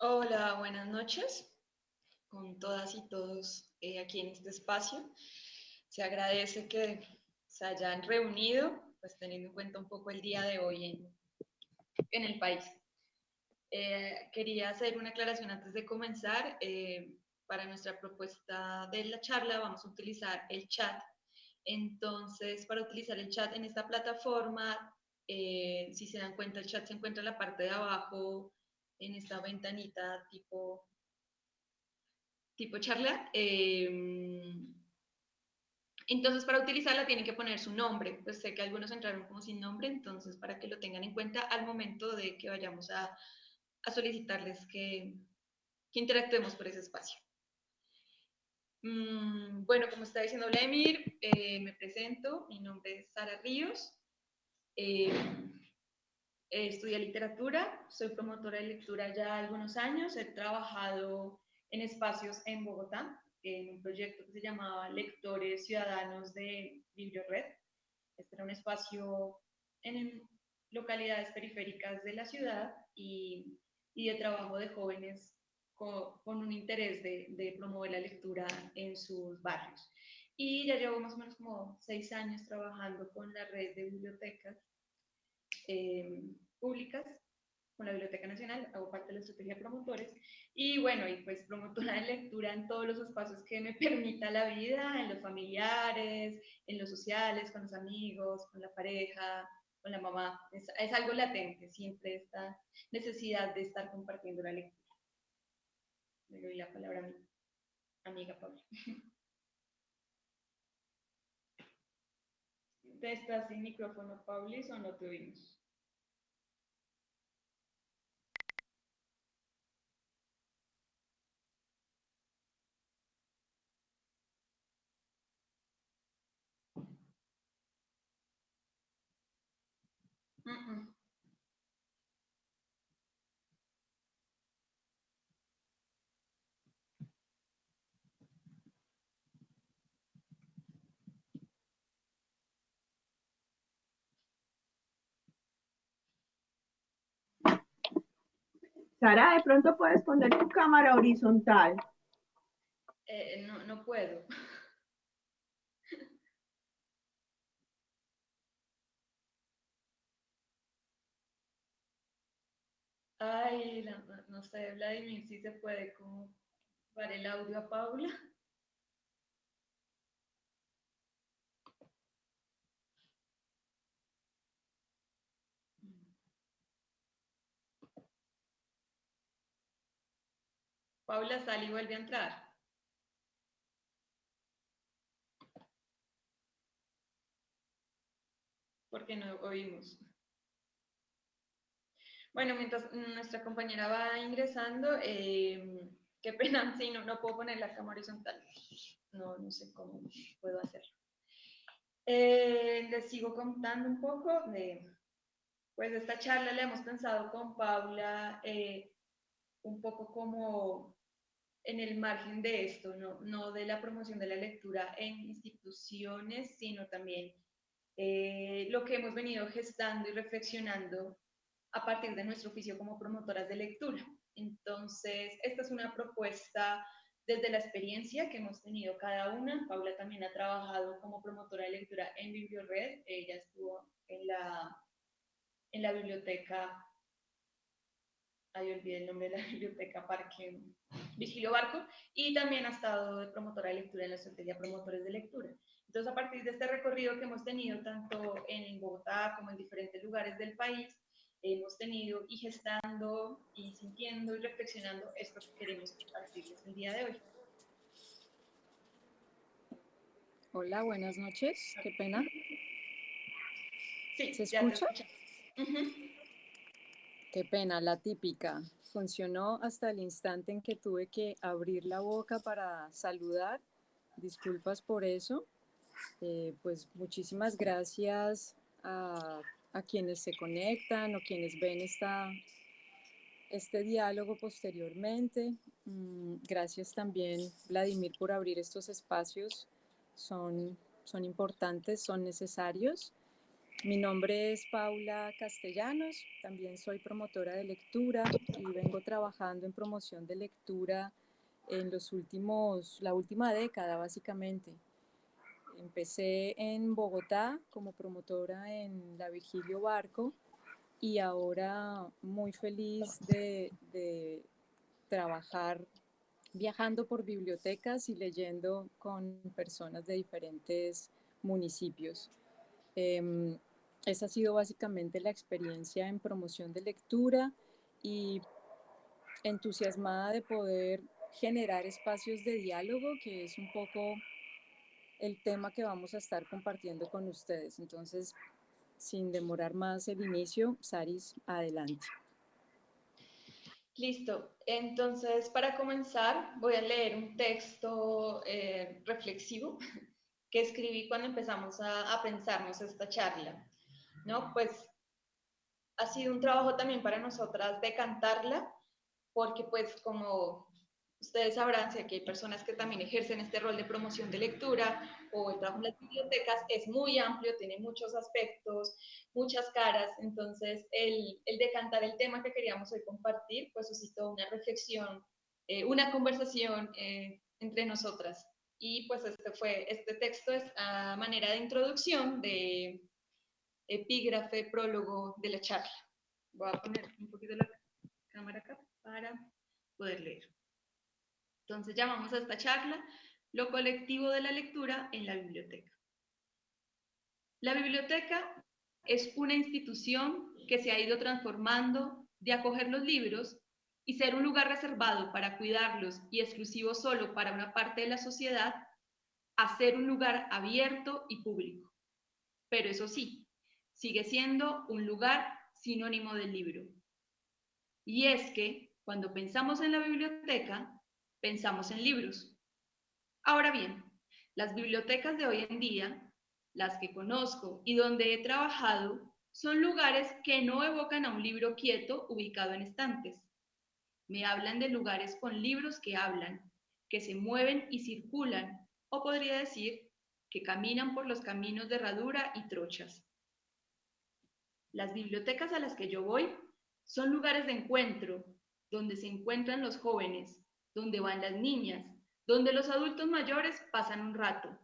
Hola, buenas noches con todas y todos aquí en este espacio. Se agradece que se hayan reunido, pues teniendo en cuenta un poco el día de hoy en el país. Quería hacer una aclaración antes de comenzar. Para nuestra propuesta de la charla vamos a utilizar el chat. Entonces, para utilizar el chat en esta plataforma, si se dan cuenta, el chat se encuentra en la parte de abajo, en esta ventanita tipo charla. Entonces, para utilizarla tienen que poner su nombre. Pues sé que algunos entraron como sin nombre, entonces para que lo tengan en cuenta al momento de que vayamos a solicitarles que interactuemos por ese espacio. Bueno, como está diciendo Vladimir, me presento. Mi nombre es Sara Ríos. Eh, Estudié literatura, soy promotora de lectura ya algunos años. He trabajado en espacios en Bogotá, en un proyecto que se llamaba Lectores Ciudadanos de BiblioRed. Este era un espacio en localidades periféricas de la ciudad y de trabajo de jóvenes con un interés de promover la lectura en sus barrios. Y ya llevo más o menos como 6 años trabajando con la red de bibliotecas públicas, con la Biblioteca Nacional, hago parte de la estrategia de promotores, y bueno, y pues promotora de lectura en todos los espacios que me permita la vida, en los familiares, en los sociales, con los amigos, con la pareja, con la mamá. Es algo latente, siempre esta necesidad de estar compartiendo la lectura. Le doy la palabra a mi amiga Paula. ¿Te estás sin micrófono, Paulis, o no te oímos? Uh -uh. Sara, de pronto puedes poner tu cámara horizontal. No, no puedo. Ay, no sé, Vladimir, si se puede como para el audio a Paula. Paula sale y vuelve a entrar, porque no oímos. Bueno, mientras nuestra compañera va ingresando, qué pena, sí, no puedo poner la cámara horizontal. No sé cómo puedo hacerlo. Les sigo contando un poco pues, de esta charla. La hemos pensado con Paula un poco como en el margen de esto, no de la promoción de la lectura en instituciones, sino también lo que hemos venido gestando y reflexionando a partir de nuestro oficio como promotoras de lectura. Entonces, esta es una propuesta desde la experiencia que hemos tenido cada una. Paula también ha trabajado como promotora de lectura en BiblioRed. Ella estuvo en la biblioteca, ahí olvidé el nombre de la biblioteca, Parque Vigilio Barco, y también ha estado de promotora de lectura en la estrategia Promotores de Lectura. Entonces, a partir de este recorrido que hemos tenido tanto en Bogotá como en diferentes lugares del país, hemos tenido y gestando y sintiendo y reflexionando esto que queremos compartirles el día de hoy. Hola, buenas noches. Qué pena. Sí, ¿Se ya te escucha? escucho. Qué pena, la típica. Funcionó hasta el instante en que tuve que abrir la boca para saludar. Disculpas por eso. Pues muchísimas gracias a quienes se conectan o quienes ven este diálogo posteriormente. Gracias también, Vladimir, por abrir estos espacios. Son importantes, son necesarios. Mi nombre es Paula Castellanos, también soy promotora de lectura y vengo trabajando en promoción de lectura en la última década básicamente. Empecé en Bogotá como promotora en la Virgilio Barco y ahora muy feliz de trabajar viajando por bibliotecas y leyendo con personas de diferentes municipios. Eh, Esa ha sido básicamente la experiencia en promoción de lectura y entusiasmada de poder generar espacios de diálogo, que es un poco el tema que vamos a estar compartiendo con ustedes. Entonces, sin demorar más el inicio, Saris, adelante. Listo. Entonces, para comenzar, voy a leer un texto reflexivo que escribí cuando empezamos a pensarnos esta charla, ¿no? Pues ha sido un trabajo también para nosotras de cantarla, porque pues como ustedes sabrán, si aquí hay personas que también ejercen este rol de promoción de lectura o el trabajo en las bibliotecas, es muy amplio, tiene muchos aspectos, muchas caras, entonces el de cantar el tema que queríamos hoy compartir, pues suscitó una reflexión, una conversación entre nosotras. Y pues este texto es a manera de introducción, de epígrafe, prólogo de la charla. Voy a poner un poquito la cámara acá para poder leer. Entonces llamamos a esta charla lo colectivo de la lectura en la biblioteca. La biblioteca es una institución que se ha ido transformando de acoger los libros y ser un lugar reservado para cuidarlos y exclusivo solo para una parte de la sociedad, a ser un lugar abierto y público. Pero eso sí, sigue siendo un lugar sinónimo del libro. Y es que cuando pensamos en la biblioteca, pensamos en libros. Ahora bien, las bibliotecas de hoy en día, las que conozco y donde he trabajado, son lugares que no evocan a un libro quieto ubicado en estantes. Me hablan de lugares con libros que hablan, que se mueven y circulan, o podría decir, que caminan por los caminos de herradura y trochas. Las bibliotecas a las que yo voy son lugares de encuentro, donde se encuentran los jóvenes, donde van las niñas, donde los adultos mayores pasan un rato.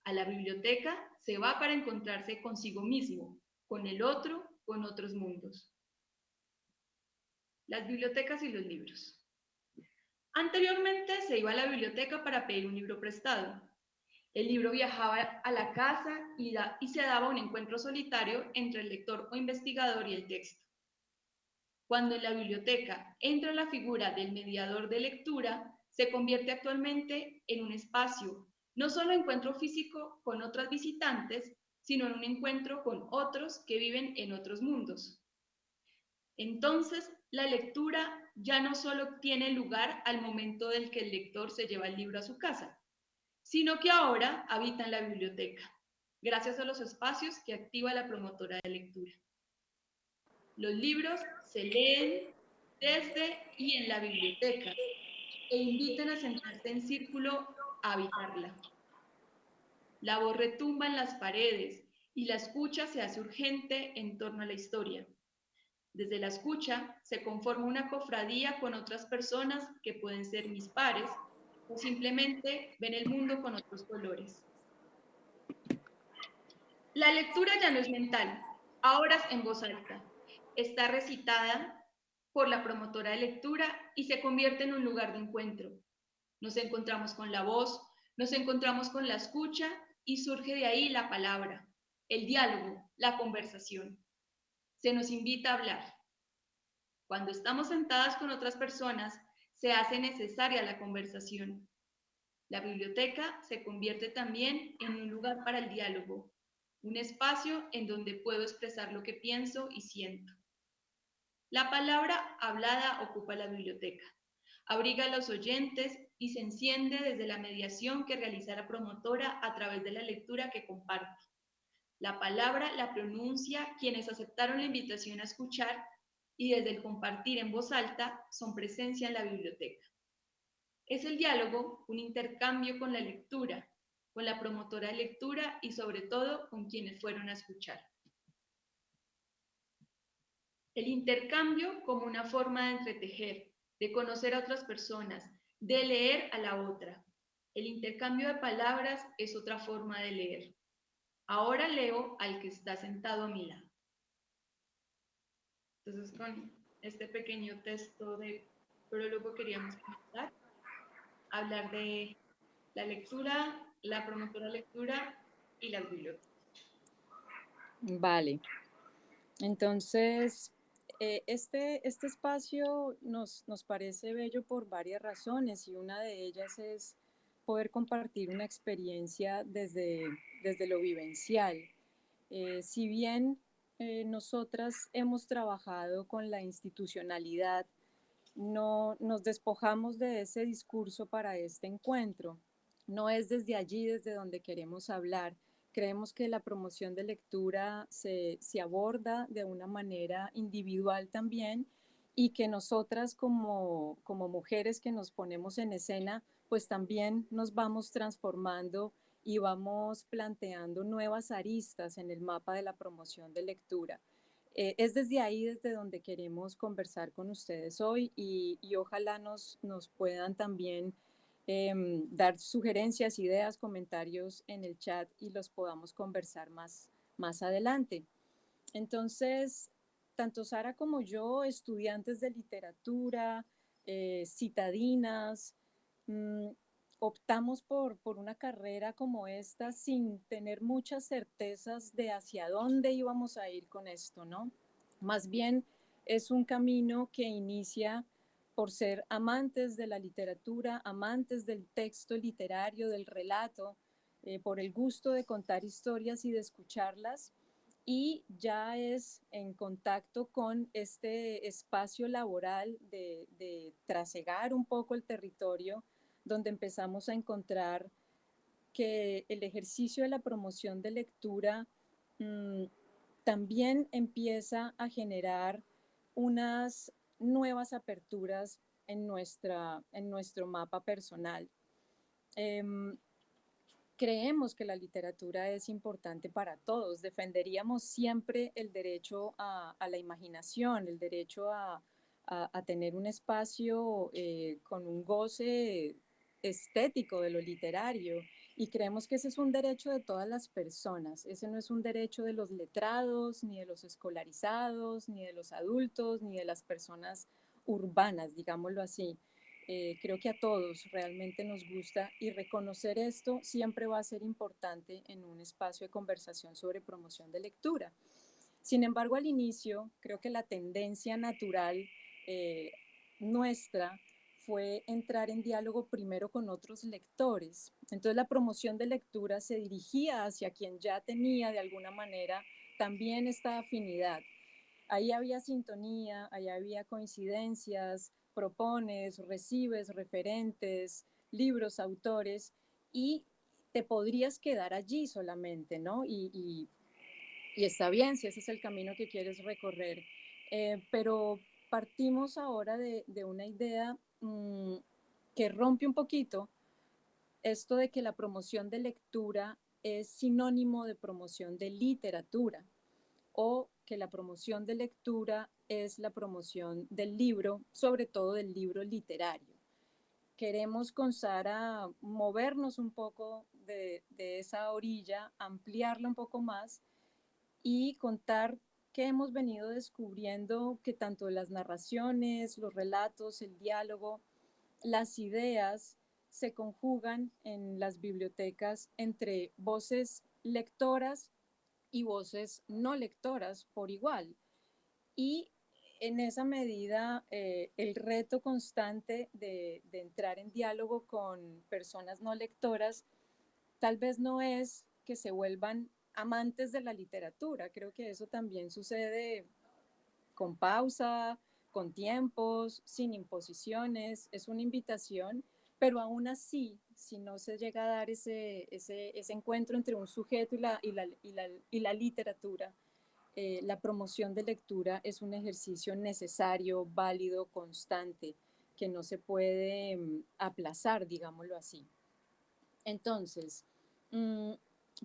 A la biblioteca se va para encontrarse consigo mismo, con el otro, con otros mundos. Las bibliotecas y los libros. Anteriormente se iba a la biblioteca para pedir un libro prestado. El libro viajaba a la casa y se daba un encuentro solitario entre el lector o investigador y el texto. Cuando en la biblioteca entra la figura del mediador de lectura, se convierte actualmente en un espacio, no solo encuentro físico con otras visitantes, sino en un encuentro con otros que viven en otros mundos. Entonces, la lectura ya no solo tiene lugar al momento del que el lector se lleva el libro a su casa, sino que ahora habita en la biblioteca, gracias a los espacios que activa la promotora de lectura. Los libros se leen desde y en la biblioteca e invitan a sentarse en círculo a habitarla. La voz retumba en las paredes y la escucha se hace urgente en torno a la historia. Desde la escucha se conforma una cofradía con otras personas que pueden ser mis pares o simplemente ven el mundo con otros colores. La lectura ya no es mental, ahora es en voz alta. Está recitada por la promotora de lectura y se convierte en un lugar de encuentro. Nos encontramos con la voz, nos encontramos con la escucha y surge de ahí la palabra, el diálogo, la conversación. Se nos invita a hablar. Cuando estamos sentadas con otras personas, se hace necesaria la conversación. La biblioteca se convierte también en un lugar para el diálogo, un espacio en donde puedo expresar lo que pienso y siento. La palabra hablada ocupa la biblioteca, abriga a los oyentes y se enciende desde la mediación que realiza la promotora a través de la lectura que comparte. La palabra la pronuncia quienes aceptaron la invitación a escuchar y desde el compartir en voz alta son presencia en la biblioteca. Es el diálogo un intercambio con la lectura, con la promotora de lectura y sobre todo con quienes fueron a escuchar. El intercambio como una forma de entretejer, de conocer a otras personas, de leer a la otra. El intercambio de palabras es otra forma de leer. Ahora leo al que está sentado a mi lado. Entonces, con este pequeño texto de prólogo queríamos comenzar a hablar de la lectura, la promotora lectura y las bibliotecas. Vale, entonces este espacio nos parece bello por varias razones y una de ellas es poder compartir una experiencia desde lo vivencial. Si bien nosotras hemos trabajado con la institucionalidad, no nos despojamos de ese discurso para este encuentro. No es desde allí desde donde queremos hablar. Creemos que la promoción de lectura se aborda de una manera individual también y que nosotras como mujeres que nos ponemos en escena, pues también nos vamos transformando y vamos planteando nuevas aristas en el mapa de la promoción de lectura. Es desde ahí desde donde queremos conversar con ustedes hoy y ojalá nos puedan también dar sugerencias, ideas, comentarios en el chat y los podamos conversar más adelante. Entonces, tanto Sara como yo, estudiantes de literatura, citadinas, mmm, optamos por una carrera como esta sin tener muchas certezas de hacia dónde íbamos a ir con esto, ¿no? Más bien es un camino que inicia por ser amantes de la literatura, amantes del texto literario, del relato, por el gusto de contar historias y de escucharlas, y ya es en contacto con este espacio laboral de trasegar un poco el territorio, donde empezamos a encontrar que el ejercicio de la promoción de lectura también empieza a generar unas nuevas aperturas en nuestro mapa personal. Creemos que la literatura es importante para todos. Defenderíamos siempre el derecho a la imaginación, el derecho a tener un espacio con un goce estético de lo literario. Y creemos que ese es un derecho de todas las personas. Ese no es un derecho de los letrados, ni de los escolarizados, ni de los adultos, ni de las personas urbanas, digámoslo así. Creo que a todos realmente nos gusta y reconocer esto siempre va a ser importante en un espacio de conversación sobre promoción de lectura. Sin embargo, al inicio, creo que la tendencia natural eh, nuestra fue entrar en diálogo primero con otros lectores. Entonces la promoción de lectura se dirigía hacia quien ya tenía de alguna manera también esta afinidad. Ahí había sintonía, ahí había coincidencias, propones, recibes referentes, libros, autores, y te podrías quedar allí solamente, ¿no? Y está bien si ese es el camino que quieres recorrer. Pero partimos ahora de una idea que rompe un poquito esto de que la promoción de lectura es sinónimo de promoción de literatura, o que la promoción de lectura es la promoción del libro, sobre todo del libro literario. Queremos con Sara movernos un poco de esa orilla, ampliarla un poco más y contar que hemos venido descubriendo que tanto las narraciones, los relatos, el diálogo, las ideas se conjugan en las bibliotecas entre voces lectoras y voces no lectoras por igual. Y en esa medida, el reto constante de entrar en diálogo con personas no lectoras tal vez no es que se vuelvan amantes de la literatura. Creo que eso también sucede con pausa, con tiempos, sin imposiciones. Es una invitación, pero aún así, si no se llega a dar ese encuentro entre un sujeto y la literatura, la promoción de lectura es un ejercicio necesario, válido, constante, que no se puede aplazar, digámoslo así. Entonces,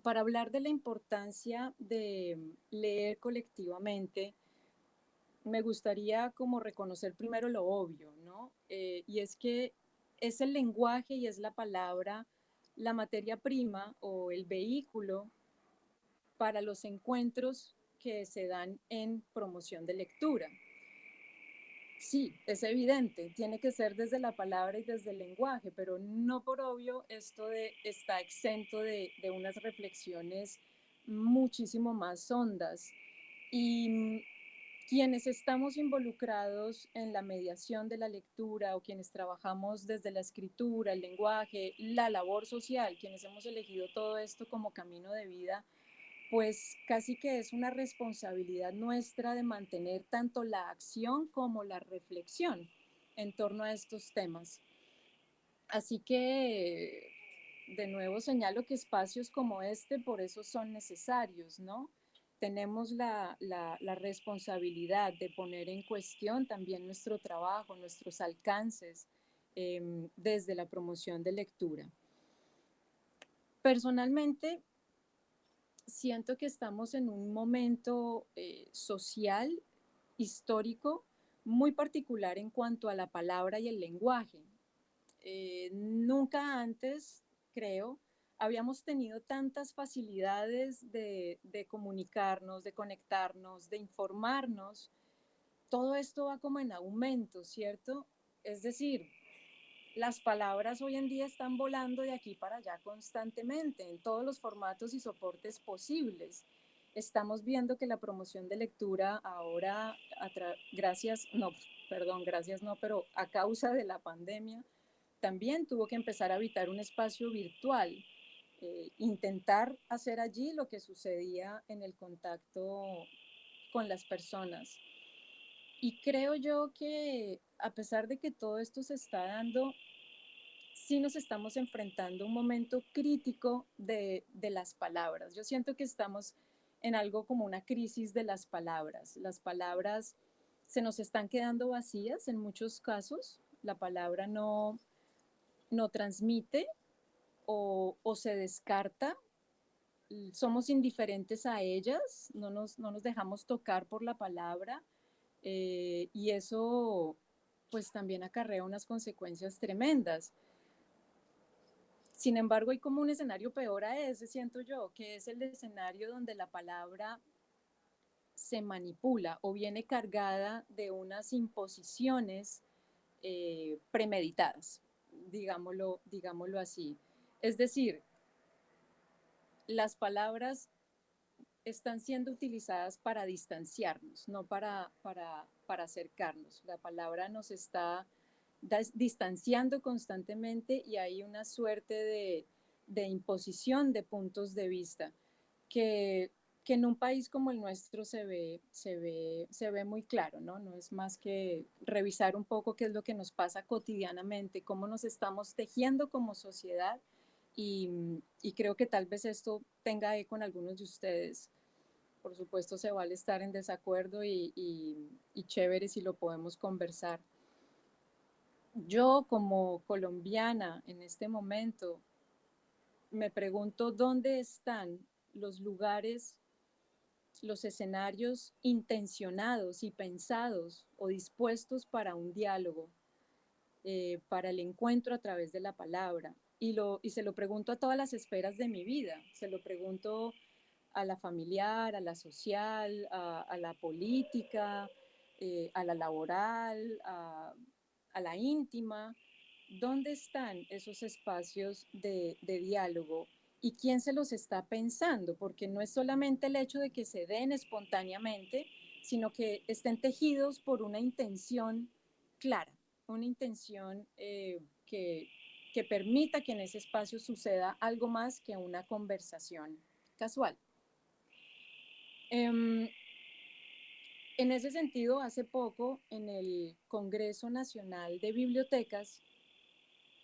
para hablar de la importancia de leer colectivamente, me gustaría como reconocer primero lo obvio, ¿no? Y es que es el lenguaje y es la palabra, la materia prima o el vehículo para los encuentros que se dan en promoción de lectura. Sí, es evidente, tiene que ser desde la palabra y desde el lenguaje, pero no por obvio está exento de unas reflexiones muchísimo más hondas. Y quienes estamos involucrados en la mediación de la lectura o quienes trabajamos desde la escritura, el lenguaje, la labor social, quienes hemos elegido todo esto como camino de vida, pues casi que es una responsabilidad nuestra de mantener tanto la acción como la reflexión en torno a estos temas. Así que, de nuevo, señalo que espacios como este por eso son necesarios, ¿no? Tenemos la responsabilidad de poner en cuestión también nuestro trabajo, nuestros alcances desde la promoción de lectura. Personalmente, siento que estamos en un momento social, histórico, muy particular en cuanto a la palabra y el lenguaje. Nunca antes, creo, habíamos tenido tantas facilidades de comunicarnos, de conectarnos, de informarnos. Todo esto va como en aumento, ¿cierto? Es decir, las palabras hoy en día están volando de aquí para allá constantemente, en todos los formatos y soportes posibles. Estamos viendo que la promoción de lectura ahora, gracias no, pero a causa de la pandemia, también tuvo que empezar a habitar un espacio virtual, intentar hacer allí lo que sucedía en el contacto con las personas. Y creo yo que a pesar de que todo esto se está dando, sí nos estamos enfrentando a un momento crítico de las palabras. Yo siento que estamos en algo como una crisis de las palabras. Las palabras se nos están quedando vacías en muchos casos. La palabra no transmite o se descarta. Somos indiferentes a ellas, no nos dejamos tocar por la palabra y eso pues también acarrea unas consecuencias tremendas. Sin embargo, hay como un escenario peor a ese, siento yo, que es el escenario donde la palabra se manipula o viene cargada de unas imposiciones premeditadas, digámoslo así. Es decir, las palabras están siendo utilizadas para distanciarnos, no para acercarnos. La palabra nos está distanciando constantemente y hay una suerte de imposición de puntos de vista que en un país como el nuestro se ve muy claro, ¿no? No es más que revisar un poco qué es lo que nos pasa cotidianamente, cómo nos estamos tejiendo como sociedad y creo que tal vez esto tenga eco en algunos de ustedes. Por supuesto, se vale estar en desacuerdo y chévere si lo podemos conversar. Yo como colombiana en este momento me pregunto dónde están los lugares, los escenarios intencionados y pensados o dispuestos para un diálogo, para el encuentro a través de la palabra. Y se lo pregunto a todas las esferas de mi vida, se lo pregunto a la familiar, a la social, a la política, a la laboral, a la íntima. ¿Dónde están esos espacios de diálogo? ¿Y quién se los está pensando? Porque no es solamente el hecho de que se den espontáneamente, sino que estén tejidos por una intención clara, una intención que permita que en ese espacio suceda algo más que una conversación casual. En ese sentido, hace poco, en el Congreso Nacional de Bibliotecas,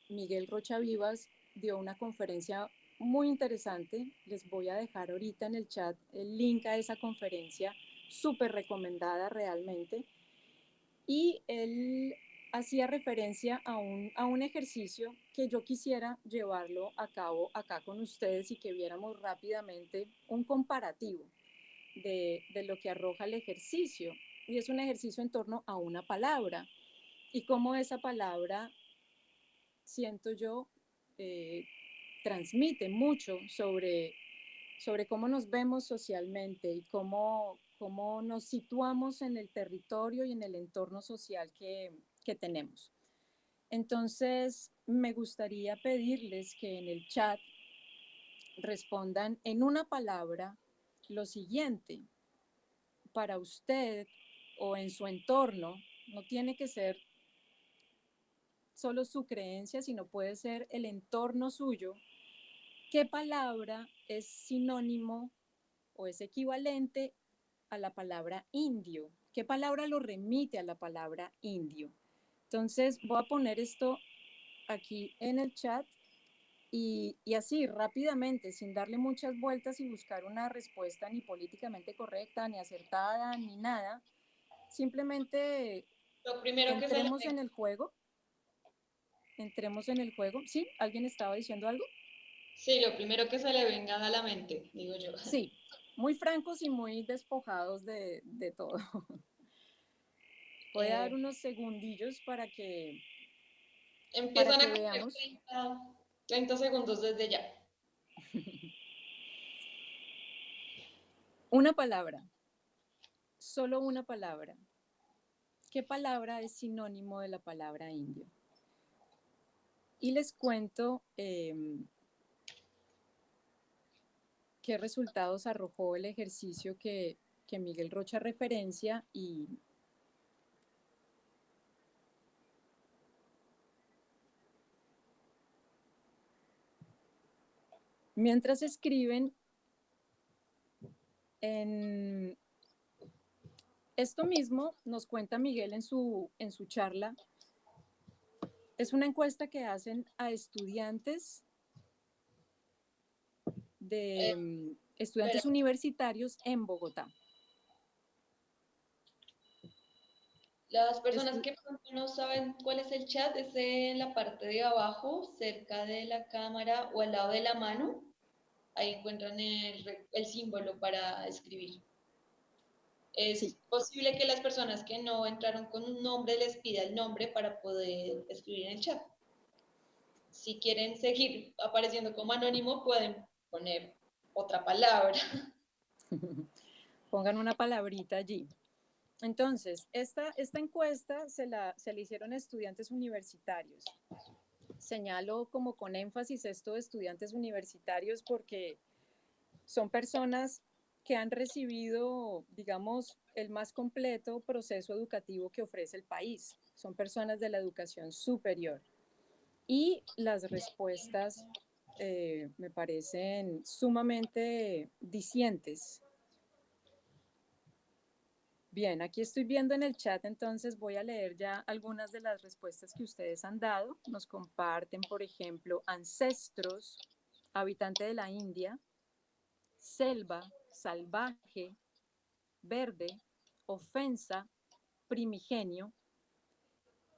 Miguel Rocha Vivas dio una conferencia muy interesante. Les voy a dejar ahorita en el chat el link a esa conferencia, súper recomendada realmente. Y él hacía referencia a un ejercicio que yo quisiera llevarlo a cabo acá con ustedes y que viéramos rápidamente un comparativo de lo que arroja el ejercicio. y es un ejercicio en torno a una palabra y cómo esa palabra, siento yo, transmite mucho sobre cómo nos vemos socialmente y cómo nos situamos en el territorio y en el entorno social que tenemos. Entonces, me gustaría pedirles que en el chat respondan en una palabra lo siguiente: para usted o en su entorno, no tiene que ser solo su creencia, sino puede ser el entorno suyo. ¿Qué palabra es sinónimo o es equivalente a la palabra indio? ¿Qué palabra lo remite a la palabra indio? Entonces voy a poner esto aquí en el chat y así rápidamente, sin darle muchas vueltas y buscar una respuesta ni políticamente correcta, ni acertada, ni nada, simplemente Lo primero que se le entremos en el juego. Entremos en el juego. ¿Sí? ¿Alguien estaba diciendo algo? Sí, lo primero que se le venga a la mente, digo yo. Sí, muy francos y muy despojados de todo. Voy a dar unos segundillos para Empiezan a que correr veamos. 30 segundos desde ya. Una palabra, solo una palabra. ¿Qué palabra es sinónimo de la palabra indio? Y les cuento qué resultados arrojó el ejercicio que Miguel Rocha referencia y mientras escriben en esto mismo nos cuenta Miguel en su charla. Es una encuesta que hacen a estudiantes Espera, estudiantes universitarios en Bogotá. las personas que pronto no saben cuál es el chat, es en la parte de abajo, cerca de la cámara o al lado de la mano. Ahí encuentran el símbolo para escribir. Sí. Es posible que las personas que no entraron con un nombre les pida el nombre para poder escribir en el chat. Si quieren seguir apareciendo como anónimo, pueden poner otra palabra. Pongan una palabrita allí. Entonces, esta encuesta se la hicieron estudiantes universitarios. Señalo como con énfasis esto de estudiantes universitarios porque son personas que han recibido, digamos, el más completo proceso educativo que ofrece el país. Son personas de la educación superior. Y las respuestas me parecen sumamente dicientes. Bien, aquí estoy viendo en el chat, entonces voy a leer ya algunas de las respuestas que ustedes han dado. Nos comparten, por ejemplo, ancestros, habitante de la India, selva, salvaje, verde, ofensa, primigenio,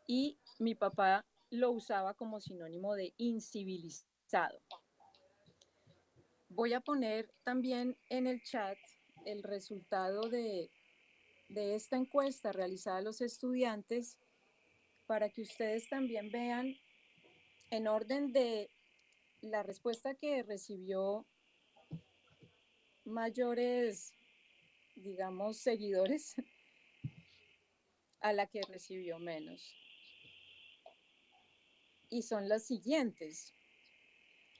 y mi papá lo usaba como sinónimo de incivilizado. Voy a poner también en el chat el resultado de esta encuesta realizada a los estudiantes para que ustedes también vean en orden de la respuesta que recibió mayores, digamos, seguidores a la que recibió menos. Y son las siguientes.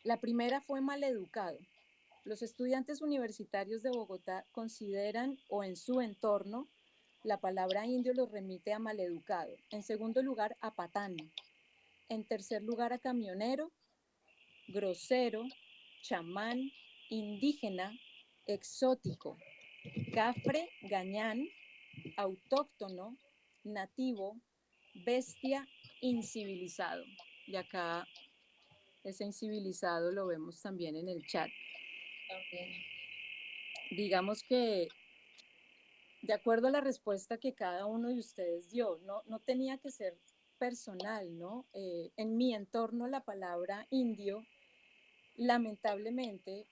La primera fue maleducado. Los estudiantes universitarios de Bogotá consideran o en su entorno la palabra indio los remite a maleducado. En segundo lugar, a patán. En tercer lugar, a camionero, grosero, chamán, indígena, exótico, cafre, gañán, autóctono, nativo, bestia, incivilizado. Y acá ese incivilizado lo vemos también en el chat. También. Digamos que de acuerdo a la respuesta que cada uno de ustedes dio, no tenía que ser personal, ¿no? En mi entorno la palabra indio, lamentablemente,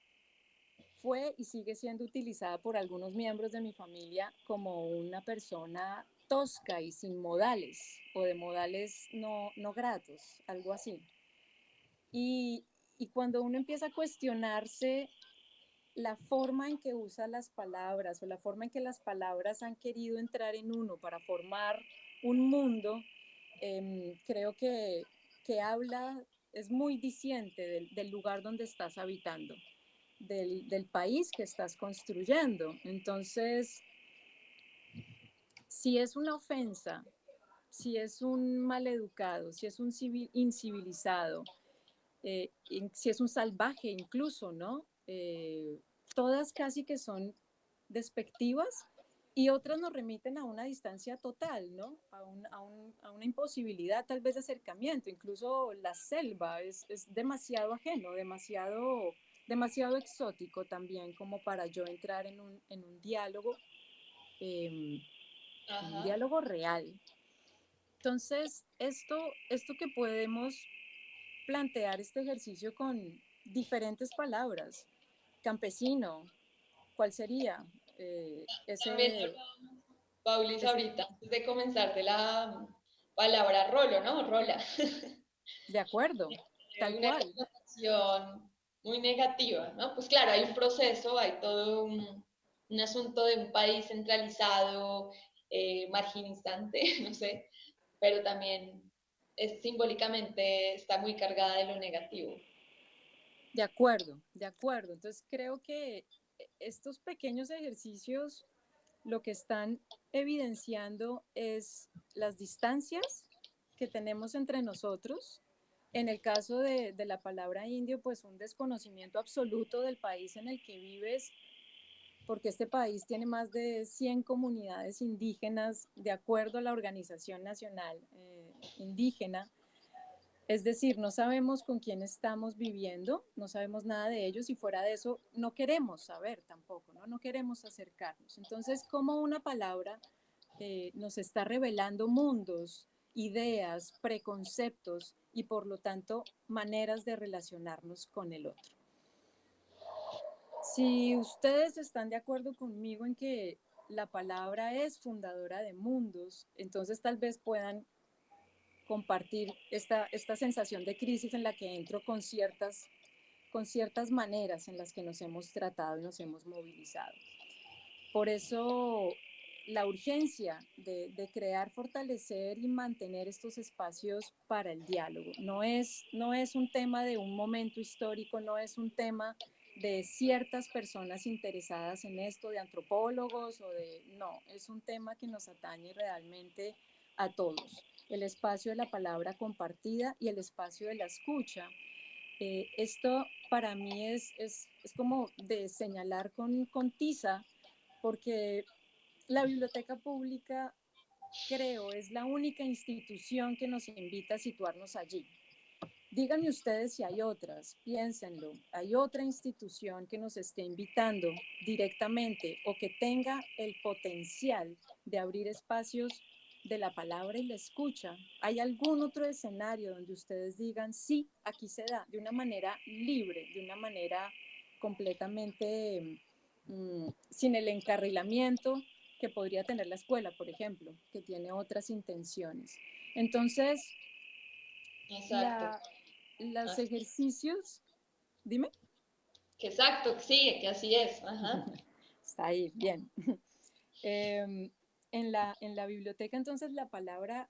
fue y sigue siendo utilizada por algunos miembros de mi familia como una persona tosca y sin modales o de modales no gratos, algo así. Y, y cuando uno empieza a cuestionarse la forma en que usa las palabras o la forma en que las palabras han querido entrar en uno para formar un mundo, creo que habla, es muy diciente del lugar donde estás habitando, del país que estás construyendo. Entonces, si es una ofensa, si es un maleducado, si es un incivilizado, si es un salvaje incluso, ¿no? Todas casi que son despectivas y otras nos remiten a una distancia total, ¿no? A una imposibilidad tal vez de acercamiento, incluso la selva es demasiado ajeno, demasiado exótico también como para yo entrar en un diálogo, en un diálogo real. Entonces, esto que podemos plantear este ejercicio con diferentes palabras. Campesino, ¿cuál sería? También Ese, hablábamos, Paulis, ese, ahorita, antes de comenzar, de la palabra rolo, ¿no? Rola. de acuerdo, Tiene tal una cual, connotación muy negativa, ¿no? Pues claro, hay un proceso, hay todo un asunto de un país centralizado, marginizante, no sé, pero también simbólicamente está muy cargada de lo negativo. de acuerdo, de acuerdo. Entonces creo que estos pequeños ejercicios lo que están evidenciando es las distancias que tenemos entre nosotros. En el caso de la palabra indio, pues un desconocimiento absoluto del país en el que vives, porque este país tiene más de 100 comunidades indígenas de acuerdo a la Organización Nacional Indígena. Es decir, no sabemos con quién estamos viviendo, no sabemos nada de ellos y fuera de eso no queremos saber tampoco, no queremos acercarnos. Entonces, ¿cómo una palabra nos está revelando mundos, ideas, preconceptos y por lo tanto maneras de relacionarnos con el otro? Si ustedes están de acuerdo conmigo en que la palabra es fundadora de mundos, entonces tal vez puedan compartir esta sensación de crisis en la que entro con ciertas maneras en las que nos hemos tratado y nos hemos movilizado. Por eso la urgencia de crear, fortalecer y mantener estos espacios para el diálogo. No es un tema de un momento histórico, no es un tema de ciertas personas interesadas en esto, de antropólogos o de... No, es un tema que nos atañe realmente a todos. El espacio de la palabra compartida y el espacio de la escucha. Esto para mí es como de señalar con tiza, porque la biblioteca pública, creo, es la única institución que nos invita a situarnos allí. Díganme ustedes si hay otras, piénsenlo. ¿Hay otra institución que nos esté invitando directamente o que tenga el potencial de abrir espacios de la palabra y la escucha? ¿Hay algún otro escenario donde ustedes digan, sí, aquí se da, de una manera libre, de una manera completamente sin el encarrilamiento que podría tener la escuela, por ejemplo, que tiene otras intenciones? Entonces, Exacto. los Así. ejercicios, dime. Exacto, sí, que así es. Ajá. Está ahí, bien. En la biblioteca, entonces, la palabra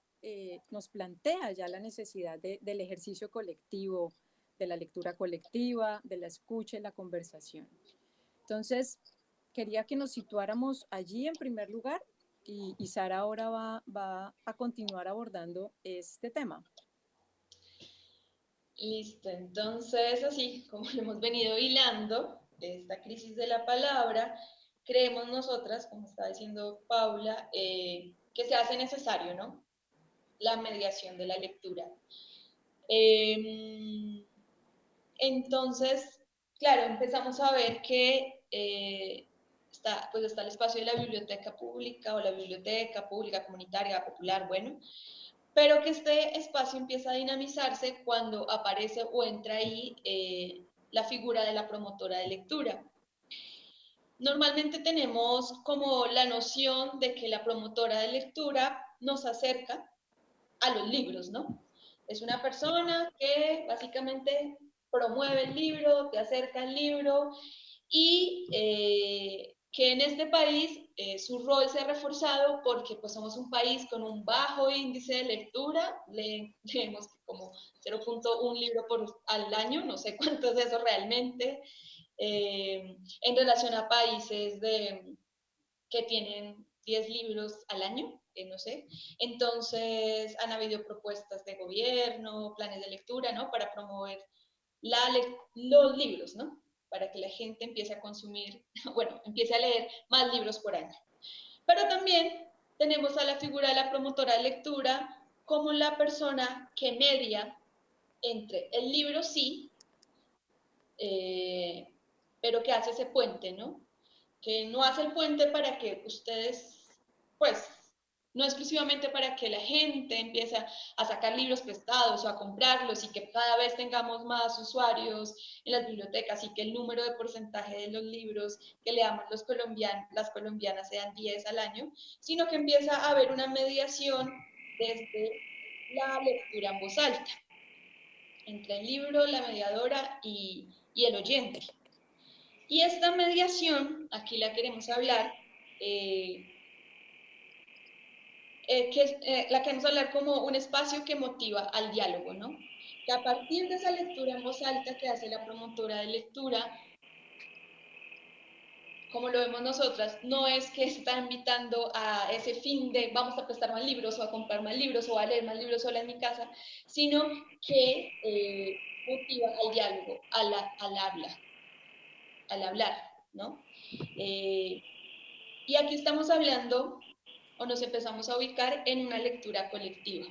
nos plantea ya la necesidad del ejercicio colectivo, de la lectura colectiva, de la escucha y la conversación. Entonces, quería que nos situáramos allí en primer lugar y Sara ahora va a continuar abordando este tema. Listo, entonces así como lo hemos venido hilando, esta crisis de la palabra, creemos nosotras, como está diciendo Paula, que se hace necesario, ¿no? La mediación de la lectura. Entonces, claro, empezamos a ver que pues está el espacio de la biblioteca pública o la biblioteca pública, comunitaria, popular, bueno, pero que este espacio empieza a dinamizarse cuando aparece o entra ahí la figura de la promotora de lectura. normalmente tenemos como la noción de que la promotora de lectura nos acerca a los libros, ¿no? Es una persona que básicamente promueve el libro, te acerca al libro y que en este país su rol se ha reforzado porque pues somos un país con un bajo índice de lectura, leemos como 0.1 libro al año, no sé cuánto es eso realmente, en relación a países que tienen 10 libros al año, no sé. Entonces, han habido propuestas de gobierno, planes de lectura, ¿no? Para promover los libros, ¿no? Para que la gente empiece a consumir, bueno, empiece a leer más libros por año. Pero también tenemos a la figura de la promotora de lectura como la persona que media entre el libro sí, pero que hace ese puente, ¿no? Que no hace el puente para que ustedes, pues, no exclusivamente para que la gente empiece a sacar libros prestados o a comprarlos y que cada vez tengamos más usuarios en las bibliotecas y que el número de porcentaje de los libros que leamos las colombianas sean 10 al año, sino que empieza a haber una mediación desde la lectura en voz alta, entre el libro, la mediadora y el oyente. Y esta mediación, aquí la queremos hablar, la queremos hablar como un espacio que motiva al diálogo, ¿no? Que a partir de esa lectura en voz alta que hace la promotora de lectura, como lo vemos nosotras, no es que está invitando a ese fin de vamos a prestar más libros o a comprar más libros o a leer más libros sola en mi casa, sino que motiva al diálogo, al hablar, ¿no? Y aquí estamos hablando o nos empezamos a ubicar en una lectura colectiva.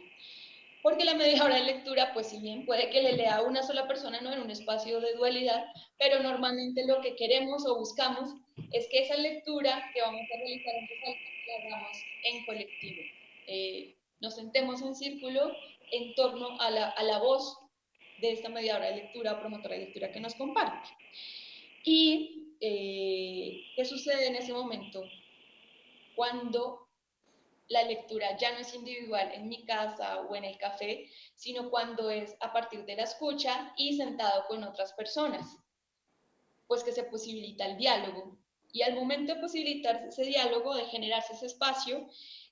Porque la media hora de lectura, pues si bien puede que le lea a una sola persona, no en un espacio de dualidad, pero normalmente lo que queremos o buscamos es que esa lectura que vamos a realizar en voz alta la hagamos en colectivo. Nos sentemos en círculo en torno a la voz de esta media hora de lectura o promotora de lectura que nos comparte. ¿Y qué sucede en ese momento? Cuando la lectura ya no es individual en mi casa o en el café, sino cuando es a partir de la escucha y sentado con otras personas, pues que se posibilita el diálogo. Y al momento de posibilitarse ese diálogo, de generarse ese espacio,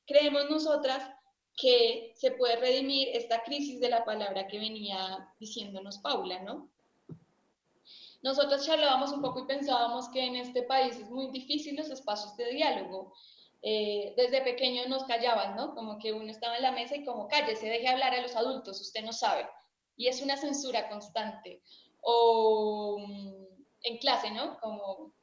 creemos nosotras que se puede redimir esta crisis de la palabra que venía diciéndonos Paula, ¿no? Nosotros charlábamos un poco y pensábamos que en este país es muy difícil los espacios de diálogo. Desde pequeños nos callaban, ¿no? Como que uno estaba en la mesa y como cállese, deje hablar a los adultos, usted no sabe. Y es una censura constante. O en clase, ¿no? Como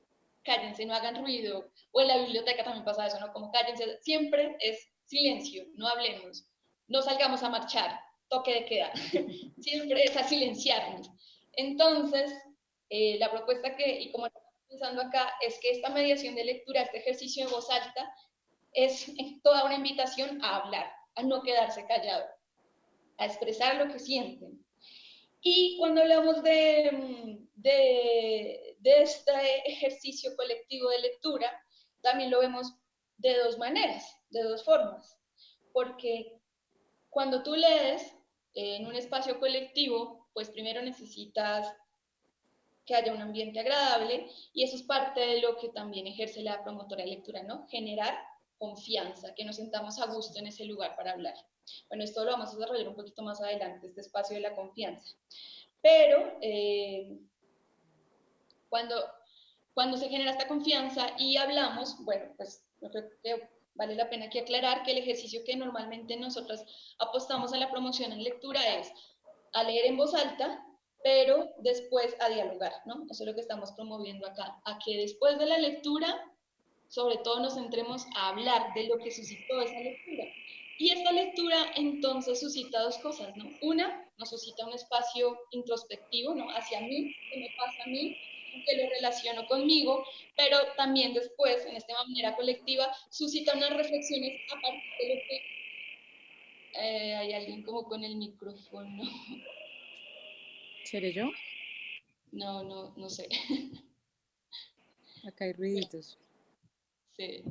cállense, no hagan ruido. O en la biblioteca también pasa eso, ¿no? Como cállense, siempre es silencio, no hablemos, no salgamos a marchar, toque de queda. Siempre es a silenciarnos. Entonces, la propuesta y como estamos pensando acá, es que esta mediación de lectura, este ejercicio de voz alta, es toda una invitación a hablar, a no quedarse callado, a expresar lo que sienten. Y cuando hablamos de este ejercicio colectivo de lectura, también lo vemos de dos maneras, de dos formas, porque cuando tú lees en un espacio colectivo, pues primero necesitas que haya un ambiente agradable y eso es parte de lo que también ejerce la promotora de lectura, ¿no? Generar confianza, que nos sentamos a gusto en ese lugar para hablar. Bueno, esto lo vamos a desarrollar un poquito más adelante, este espacio de la confianza. Pero cuando, cuando se genera esta confianza y hablamos, bueno, pues yo creo que vale la pena aquí aclarar que el ejercicio que normalmente nosotros apostamos a la promoción en lectura es a leer en voz alta, pero después a dialogar, ¿no? Eso es lo que estamos promoviendo acá, a que después de la lectura, sobre todo nos centremos a hablar de lo que suscitó esa lectura. Y esta lectura entonces suscita dos cosas, ¿no? Una, nos suscita un espacio introspectivo, ¿no? Hacia mí, qué me pasa a mí, que lo relaciono conmigo, pero también después, en esta manera colectiva, suscita unas reflexiones a partir de lo que hay alguien como con el micrófono. ¿Seré yo? No sé. Acá hay ruiditos. Sí.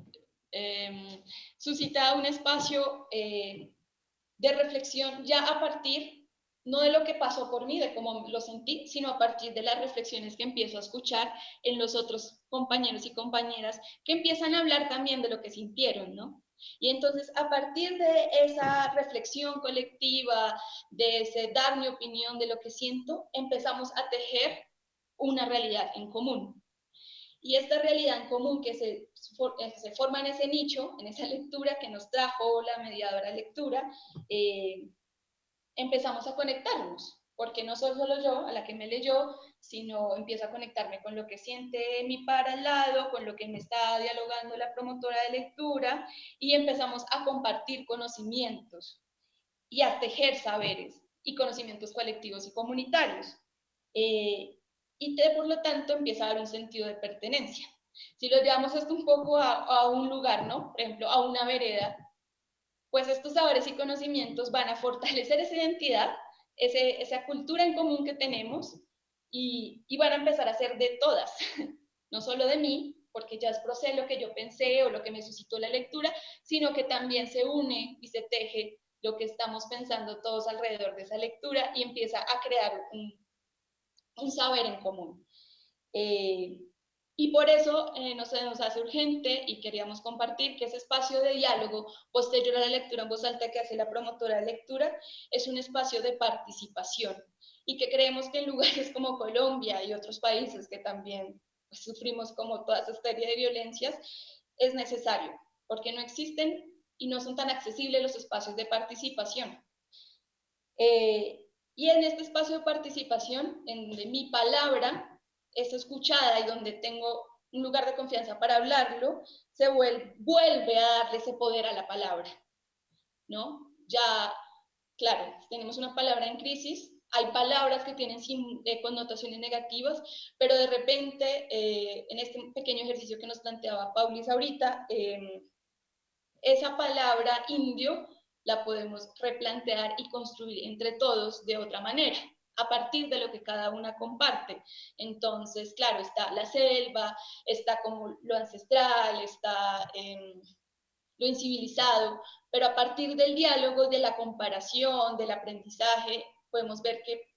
Suscita un espacio de reflexión ya a partir, no de lo que pasó por mí, de cómo lo sentí, sino a partir de las reflexiones que empiezo a escuchar en los otros compañeros y compañeras que empiezan a hablar también de lo que sintieron, ¿no? Y entonces, a partir de esa reflexión colectiva, de ese dar mi opinión de lo que siento, empezamos a tejer una realidad en común. Y esta realidad en común que se forma en ese nicho, en esa lectura que nos trajo la mediadora lectura, empezamos a conectarnos, porque no soy solo yo a la que me leyó, sino empiezo a conectarme con lo que siente mi par al lado, con lo que me está dialogando la promotora de lectura, y empezamos a compartir conocimientos y a tejer saberes y conocimientos colectivos y comunitarios. Por lo tanto, empieza a dar un sentido de pertenencia. Si lo llevamos esto un poco a un lugar, ¿no? Por ejemplo, a una vereda, pues estos saberes y conocimientos van a fortalecer esa identidad, esa cultura en común que tenemos y van a empezar a ser de todas, no solo de mí, porque ya expresé lo que yo pensé o lo que me suscitó la lectura, sino que también se une y se teje lo que estamos pensando todos alrededor de esa lectura y empieza a crear un saber en común. Y por eso nos hace urgente y queríamos compartir que ese espacio de diálogo posterior a la lectura en voz alta que hace la promotora de lectura es un espacio de participación y que creemos que en lugares como Colombia y otros países que también pues, sufrimos como toda esta serie de violencias, es necesario, porque no existen y no son tan accesibles los espacios de participación. Y en este espacio de participación, en donde mi palabra es escuchada y donde tengo un lugar de confianza para hablarlo, se vuelve a darle ese poder a la palabra, ¿no? Ya, claro, tenemos una palabra en crisis, hay palabras que tienen connotaciones negativas, pero de repente, en este pequeño ejercicio que nos planteaba Paulis ahorita, esa palabra indio la podemos replantear y construir entre todos de otra manera, a partir de lo que cada una comparte. Entonces, claro, está la selva, está como lo ancestral, está lo incivilizado, pero a partir del diálogo, de la comparación, del aprendizaje, podemos ver que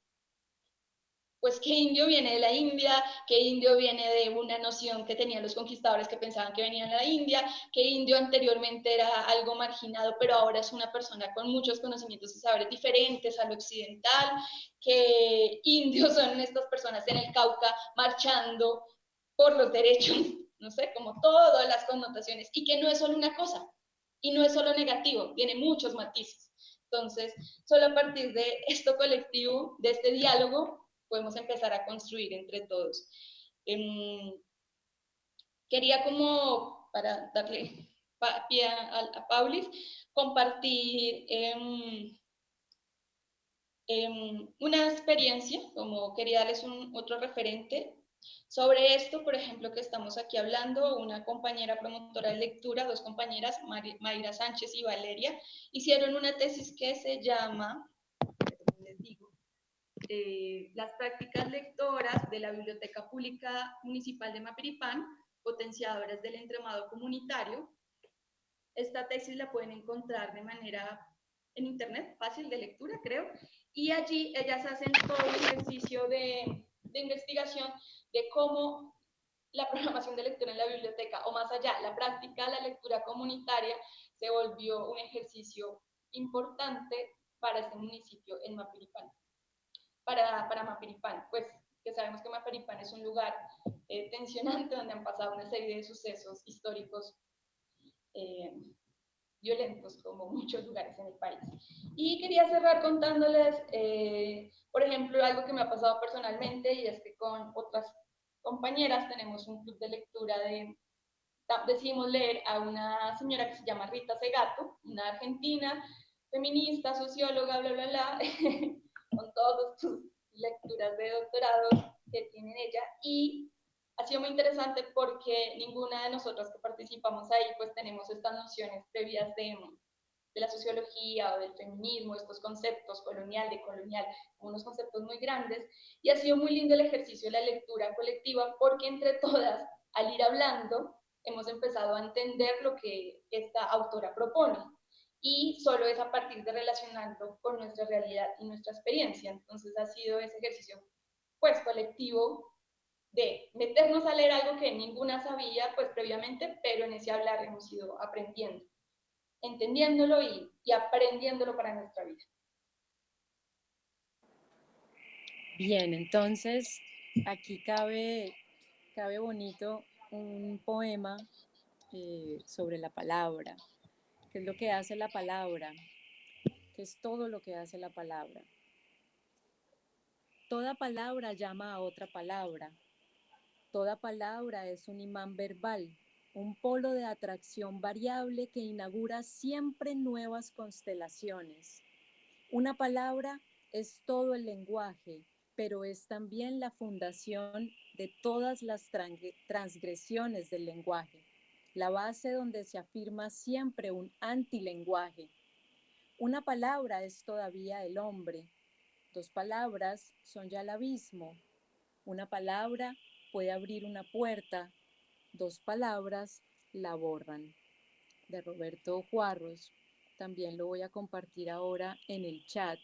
pues que indio viene de la India, que indio viene de una noción que tenían los conquistadores que pensaban que venían de la India, que indio anteriormente era algo marginado, pero ahora es una persona con muchos conocimientos y saberes diferentes al occidental, que indios son estas personas en el Cauca marchando por los derechos, no sé, como todas las connotaciones, y que no es solo una cosa, y no es solo negativo, tiene muchos matices. Entonces, solo a partir de esto colectivo, de este diálogo, podemos empezar a construir entre todos. Quería como, para darle pie a Paulis, compartir una experiencia, como quería darles otro referente sobre esto, por ejemplo, que estamos aquí hablando, una compañera promotora de lectura, dos compañeras, Mayra Sánchez y Valeria, hicieron una tesis que se llama, les digo, las prácticas lectoras de la Biblioteca Pública Municipal de Mapiripán, potenciadoras del entramado comunitario. Esta tesis la pueden encontrar de manera en internet, fácil de lectura, creo, y allí ellas hacen todo un ejercicio de investigación de cómo la programación de lectura en la biblioteca, o más allá, la práctica de la lectura comunitaria, se volvió un ejercicio importante para este municipio en Mapiripán. Para Mapiripán, pues que sabemos que Mapiripán es un lugar tensionante donde han pasado una serie de sucesos históricos violentos como muchos lugares en el país. Y quería cerrar contándoles, por ejemplo, algo que me ha pasado personalmente, y es que con otras compañeras tenemos un club de lectura decidimos leer a una señora que se llama Rita Segato, una argentina, feminista, socióloga, bla, bla, bla, con todas sus lecturas de doctorado que tiene ella, y ha sido muy interesante porque ninguna de nosotras que participamos ahí pues tenemos estas nociones previas de la sociología o del feminismo, estos conceptos colonial, decolonial, unos conceptos muy grandes, y ha sido muy lindo el ejercicio de la lectura colectiva porque entre todas al ir hablando, hemos empezado a entender lo que esta autora propone. Y solo es a partir de relacionarlo con nuestra realidad y nuestra experiencia. Entonces ha sido ese ejercicio pues colectivo de meternos a leer algo que ninguna sabía pues previamente, pero en ese hablar hemos ido aprendiendo, entendiéndolo y aprendiéndolo para nuestra vida. Bien, entonces aquí cabe bonito un poema sobre la palabra. ¿Qué es lo que hace la palabra? ¿Qué es todo lo que hace la palabra? Toda palabra llama a otra palabra. Toda palabra es un imán verbal, un polo de atracción variable que inaugura siempre nuevas constelaciones. Una palabra es todo el lenguaje, pero es también la fundación de todas las transgresiones del lenguaje, la base donde se afirma siempre un antilenguaje. Una palabra es todavía el hombre, dos palabras son ya el abismo, una palabra puede abrir una puerta, dos palabras la borran. De Roberto Juarros, también lo voy a compartir ahora en el chat.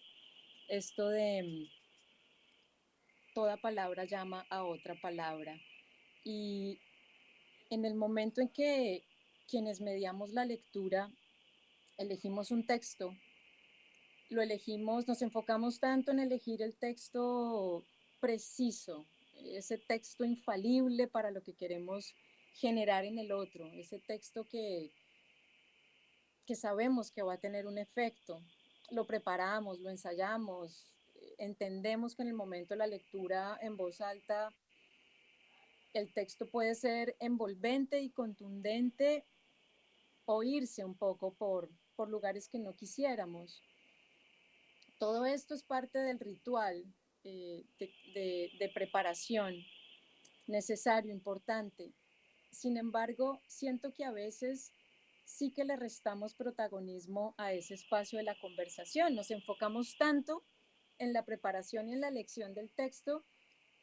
Esto de toda palabra llama a otra palabra. Y en el momento en que quienes mediamos la lectura elegimos un texto, lo elegimos, nos enfocamos tanto en elegir el texto preciso, ese texto infalible para lo que queremos generar en el otro, ese texto que sabemos que va a tener un efecto. Lo preparamos, lo ensayamos, entendemos que en el momento de la lectura en voz alta el texto puede ser envolvente y contundente o irse un poco por lugares que no quisiéramos. Todo esto es parte del ritual de preparación necesario, importante. Sin embargo, siento que a veces sí que le restamos protagonismo a ese espacio de la conversación. Nos enfocamos tanto en la preparación y en la elección del texto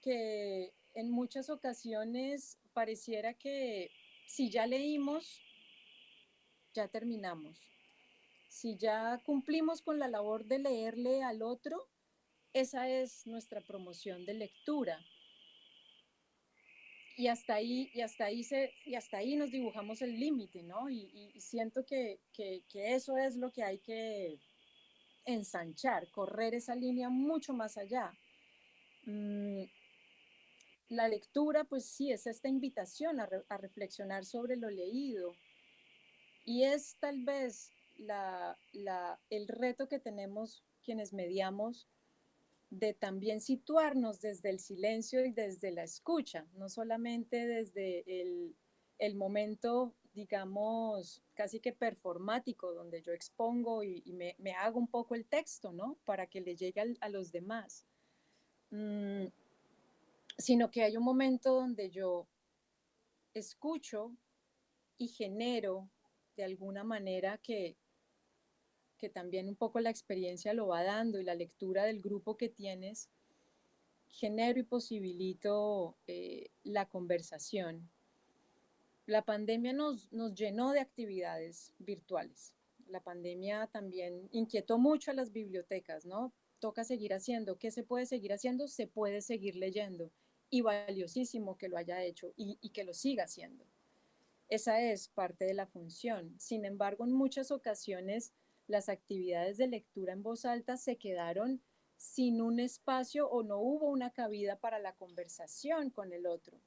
que en muchas ocasiones pareciera que si ya leímos, ya terminamos. Si ya cumplimos con la labor de leerle al otro, esa es nuestra promoción de lectura. Y hasta ahí nos dibujamos el límite, ¿no? Y siento que eso es lo que hay que ensanchar, correr esa línea mucho más allá. La lectura, pues sí, es esta invitación a reflexionar sobre lo leído. Y es tal vez el reto que tenemos quienes mediamos de también situarnos desde el silencio y desde la escucha, no solamente desde el momento, digamos, casi que performático, donde yo expongo y me hago un poco el texto, ¿no? Para que le llegue a los demás. Sino que hay un momento donde yo escucho y genero de alguna manera que también un poco la experiencia lo va dando y la lectura del grupo que tienes, genero y posibilito la conversación. La pandemia nos llenó de actividades virtuales. La pandemia también inquietó mucho a las bibliotecas, ¿no? Toca seguir haciendo. ¿Qué se puede seguir haciendo? Se puede seguir leyendo. Y valiosísimo que lo haya hecho y que lo siga haciendo. Esa es parte de la función. Sin embargo, en muchas ocasiones las actividades de lectura en voz alta se quedaron sin un espacio o no hubo una cabida para la conversación con el otro.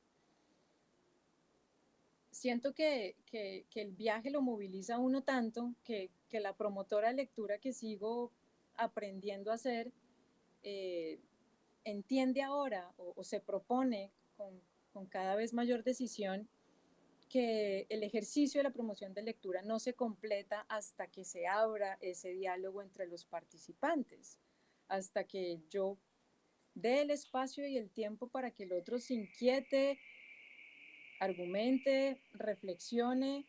Siento que el viaje lo moviliza a uno tanto que la promotora de lectura que sigo aprendiendo a hacer entiende ahora o se propone con cada vez mayor decisión que el ejercicio de la promoción de lectura no se completa hasta que se abra ese diálogo entre los participantes, hasta que yo dé el espacio y el tiempo para que el otro se inquiete, argumente, reflexione,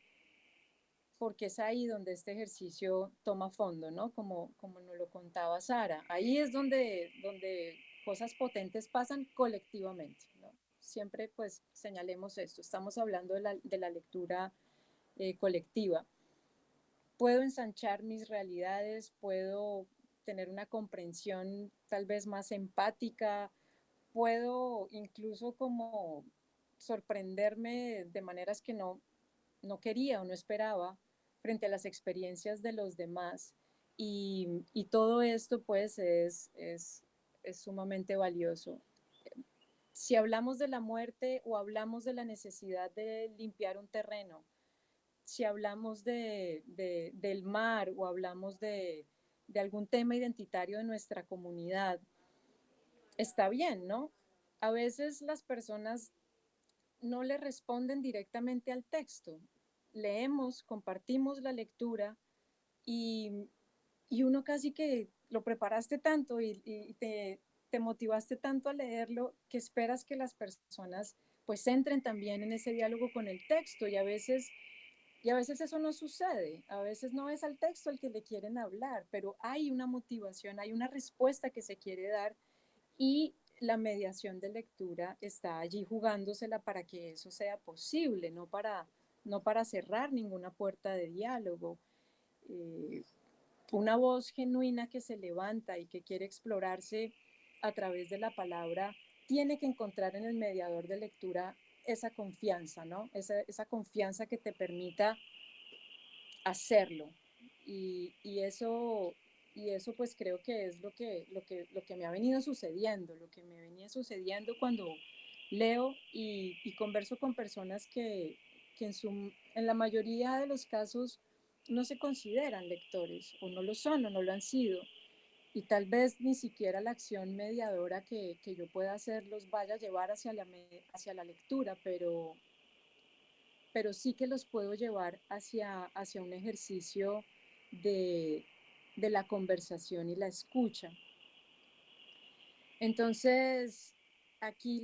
porque es ahí donde este ejercicio toma fondo, ¿no? Como nos lo contaba Sara. Ahí es donde cosas potentes pasan colectivamente, ¿no? siempre pues señalemos esto, estamos hablando de la lectura colectiva. Puedo ensanchar mis realidades, puedo tener una comprensión tal vez más empática, puedo incluso como sorprenderme de maneras que no quería o no esperaba frente a las experiencias de los demás. Y todo esto pues es sumamente valioso. Si hablamos de la muerte o hablamos de la necesidad de limpiar un terreno, si hablamos del mar o hablamos de algún tema identitario de nuestra comunidad, está bien, ¿no? A veces las personas no le responden directamente al texto. Leemos, compartimos la lectura y, y uno casi que lo preparaste tanto y te motivaste tanto a leerlo que esperas que las personas pues entren también en ese diálogo con el texto y a veces eso no sucede, a veces no es al texto al que le quieren hablar, pero hay una motivación, hay una respuesta que se quiere dar y la mediación de lectura está allí jugándosela para que eso sea posible, no para cerrar ninguna puerta de diálogo. Eh, una voz genuina que se levanta y que quiere explorarse a través de la palabra tiene que encontrar en el mediador de lectura esa confianza, ¿no? Esa confianza que te permita hacerlo. Y eso pues creo que es lo que me ha venido sucediendo, lo que me venía sucediendo cuando leo y converso con personas que en la mayoría de los casos no se consideran lectores o no lo son o no lo han sido. Y tal vez ni siquiera la acción mediadora que yo pueda hacer los vaya a llevar hacia la lectura, pero sí que los puedo llevar hacia un ejercicio de, de la conversación y la escucha. Entonces, aquí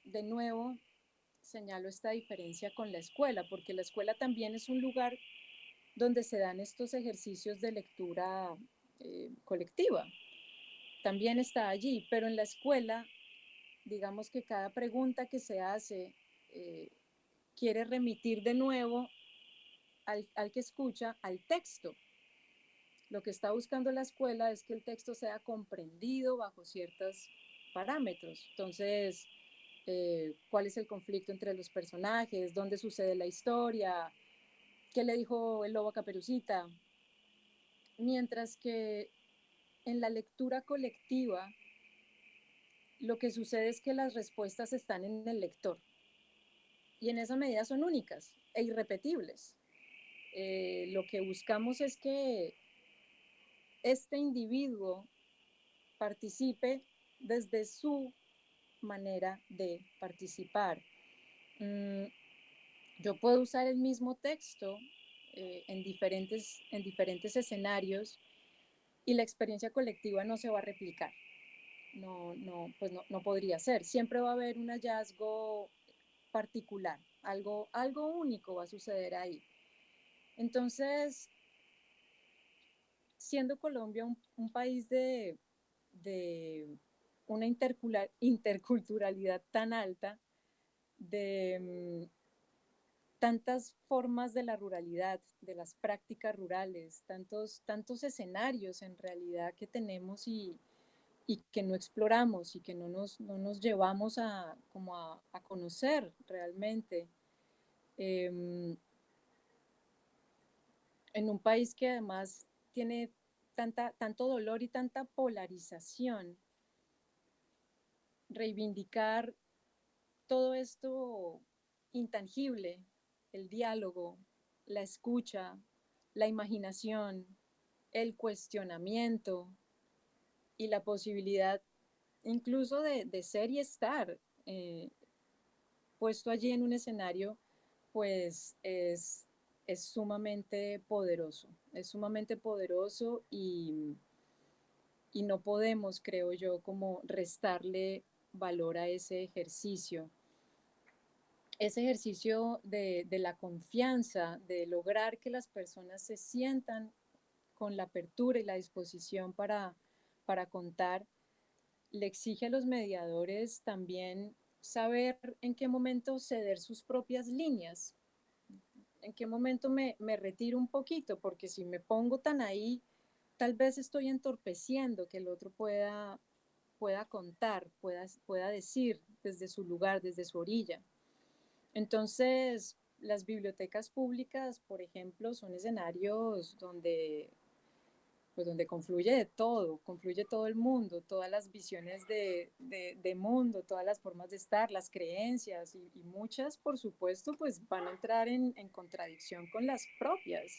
de nuevo señalo esta diferencia con la escuela, porque la escuela también es un lugar donde se dan estos ejercicios de lectura colectiva. También está allí, pero en la escuela, digamos que cada pregunta que se hace quiere remitir de nuevo al que escucha al texto. Lo que está buscando la escuela es que el texto sea comprendido bajo ciertos parámetros. Entonces, ¿cuál es el conflicto entre los personajes? ¿Dónde sucede la historia? ¿Qué le dijo el lobo a Caperucita? Mientras que en la lectura colectiva, lo que sucede es que las respuestas están en el lector y en esa medida son únicas e irrepetibles. Lo que buscamos es que este individuo participe desde su manera de participar. Yo puedo usar el mismo texto en diferentes escenarios y la experiencia colectiva no se va a replicar. Pues no podría ser. Siempre va a haber un hallazgo particular, algo único va a suceder ahí. Entonces, siendo Colombia un país de una interculturalidad tan alta, de tantas formas de la ruralidad, de las prácticas rurales, tantos escenarios en realidad que tenemos y que no exploramos y que no nos llevamos como a conocer realmente. En un país que además tiene tanto dolor y tanta polarización, reivindicar todo esto intangible, el diálogo, la escucha, la imaginación, el cuestionamiento y la posibilidad incluso de ser y estar puesto allí en un escenario, pues es sumamente poderoso y no podemos, creo yo, como restarle valor a ese ejercicio de la confianza, de lograr que las personas se sientan con la apertura y la disposición para contar, le exige a los mediadores también saber en qué momento ceder sus propias líneas, en qué momento me retiro un poquito, porque si me pongo tan ahí, tal vez estoy entorpeciendo que el otro pueda contar, pueda decir desde su lugar, desde su orilla. Entonces, las bibliotecas públicas, por ejemplo, son escenarios donde confluye todo el mundo, todas las visiones de mundo, todas las formas de estar, las creencias y muchas, por supuesto, pues van a entrar en contradicción con las propias.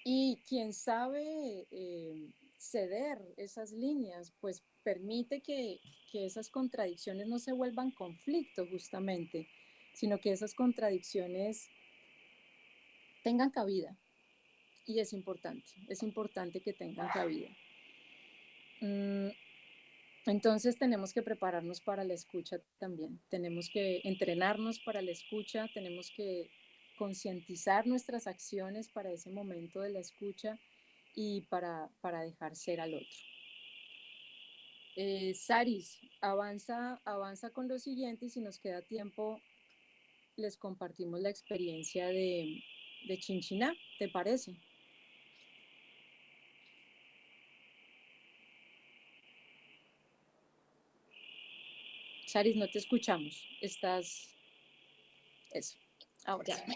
Y quien sabe ceder esas líneas, pues permite que esas contradicciones no se vuelvan conflicto justamente, sino que esas contradicciones tengan cabida. Y es importante que tengan cabida. Entonces tenemos que prepararnos para la escucha también, tenemos que entrenarnos para la escucha, tenemos que concientizar nuestras acciones para ese momento de la escucha y para dejar ser al otro. Saris, avanza con lo siguiente y si nos queda tiempo les compartimos la experiencia de Chinchiná, ¿te parece? Saris, no te escuchamos. Estás... Eso. Ahora Ya. sí.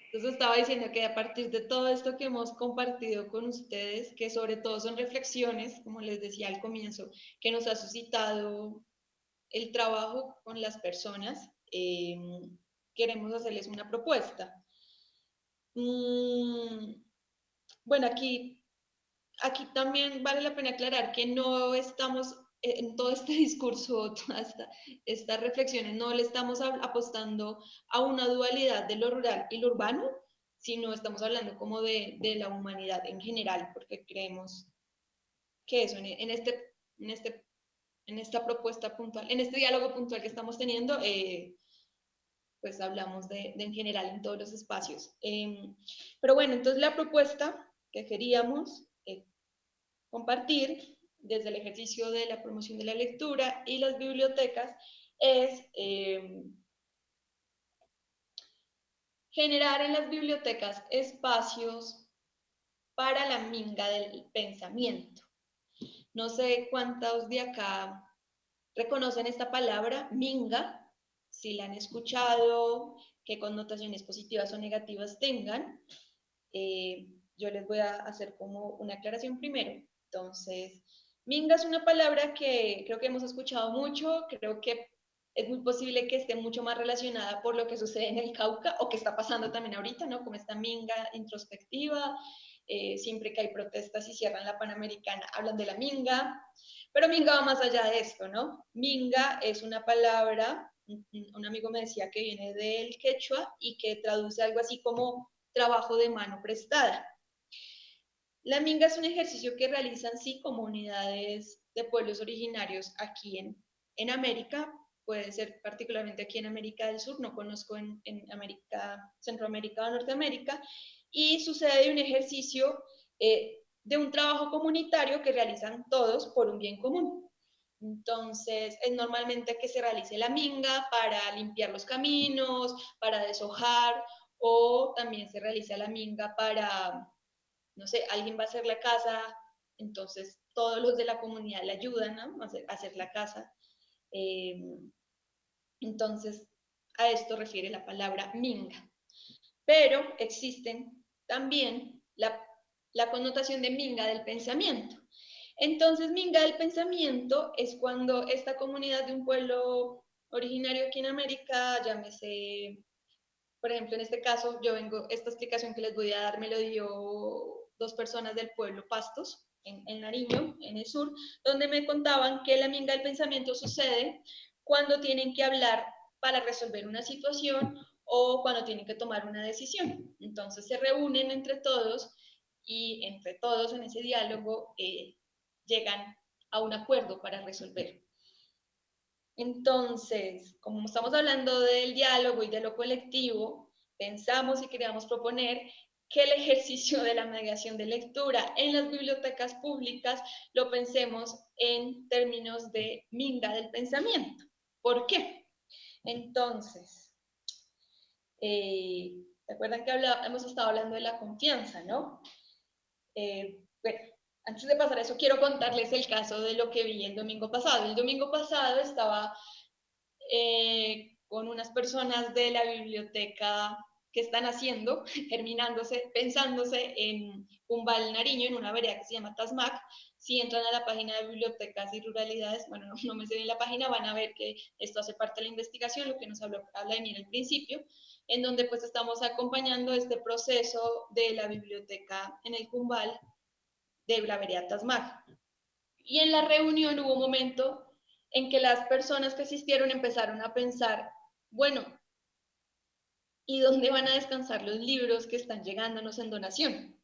Entonces estaba diciendo que a partir de todo esto que hemos compartido con ustedes, que sobre todo son reflexiones, como les decía al comienzo, que nos ha suscitado el trabajo con las personas, queremos hacerles una propuesta. Bueno, aquí también vale la pena aclarar que no estamos en todo este discurso, todas estas reflexiones, no le estamos apostando a una dualidad de lo rural y lo urbano, sino estamos hablando como de la humanidad en general, porque creemos que eso, en esta propuesta puntual, en este diálogo puntual que estamos teniendo, pues hablamos de en general en todos los espacios. Pero bueno, entonces la propuesta que queríamos compartir desde el ejercicio de la promoción de la lectura y las bibliotecas es generar en las bibliotecas espacios para la minga del pensamiento. No sé cuántos de acá reconocen esta palabra, minga, si la han escuchado, qué connotaciones positivas o negativas tengan. Yo les voy a hacer como una aclaración primero. Entonces, minga es una palabra que creo que hemos escuchado mucho, creo que es muy posible que esté mucho más relacionada por lo que sucede en el Cauca o que está pasando también ahorita, ¿no? Como esta minga introspectiva, siempre que hay protestas y cierran la Panamericana, hablan de la minga, pero minga va más allá de esto, ¿no? Minga es una palabra, un amigo me decía que viene del quechua y que traduce algo así como trabajo de mano prestada. La minga es un ejercicio que realizan sí comunidades de pueblos originarios aquí en América, puede ser particularmente aquí en América del Sur, no conozco en América, Centroamérica o Norteamérica, y sucede un ejercicio de un trabajo comunitario que realizan todos por un bien común. Entonces, es normalmente que se realice la minga para limpiar los caminos, para deshojar, o también se realiza la minga para, no sé, alguien va a hacer la casa, entonces todos los de la comunidad le ayudan, ¿no? a hacer la casa. Entonces, a esto refiere la palabra minga. Pero existen también la connotación de minga del pensamiento. Entonces, minga del pensamiento es cuando esta comunidad de un pueblo originario aquí en América, llámese, por ejemplo, en este caso, esta explicación que les voy a dar me lo dio dos personas del pueblo Pastos, en Nariño, en el sur, donde me contaban que la minga del pensamiento sucede cuando tienen que hablar para resolver una situación o cuando tienen que tomar una decisión. Entonces se reúnen entre todos y entre todos en ese diálogo llegan a un acuerdo para resolver. Entonces, como estamos hablando del diálogo y de lo colectivo, pensamos y queríamos proponer que el ejercicio de la mediación de lectura en las bibliotecas públicas lo pensemos en términos de minga del pensamiento. ¿Por qué? Entonces, ¿se acuerdan que hemos estado hablando de la confianza, no? Bueno, antes de pasar a eso, quiero contarles el caso de lo que vi el domingo pasado. El domingo pasado estaba con unas personas de la biblioteca que están haciendo, terminándose, pensándose en Cumbal, Nariño, en una vereda que se llama Tasmac. Si entran a la página de Bibliotecas y Ruralidades, bueno, no me sé bien la página, van a ver que esto hace parte de la investigación, lo que nos habla de mí al principio, en donde pues estamos acompañando este proceso de la biblioteca en el Cumbal de la vereda Tasmac. Y en la reunión hubo un momento en que las personas que asistieron empezaron a pensar, bueno, ¿y dónde van a descansar los libros que están llegándonos en donación?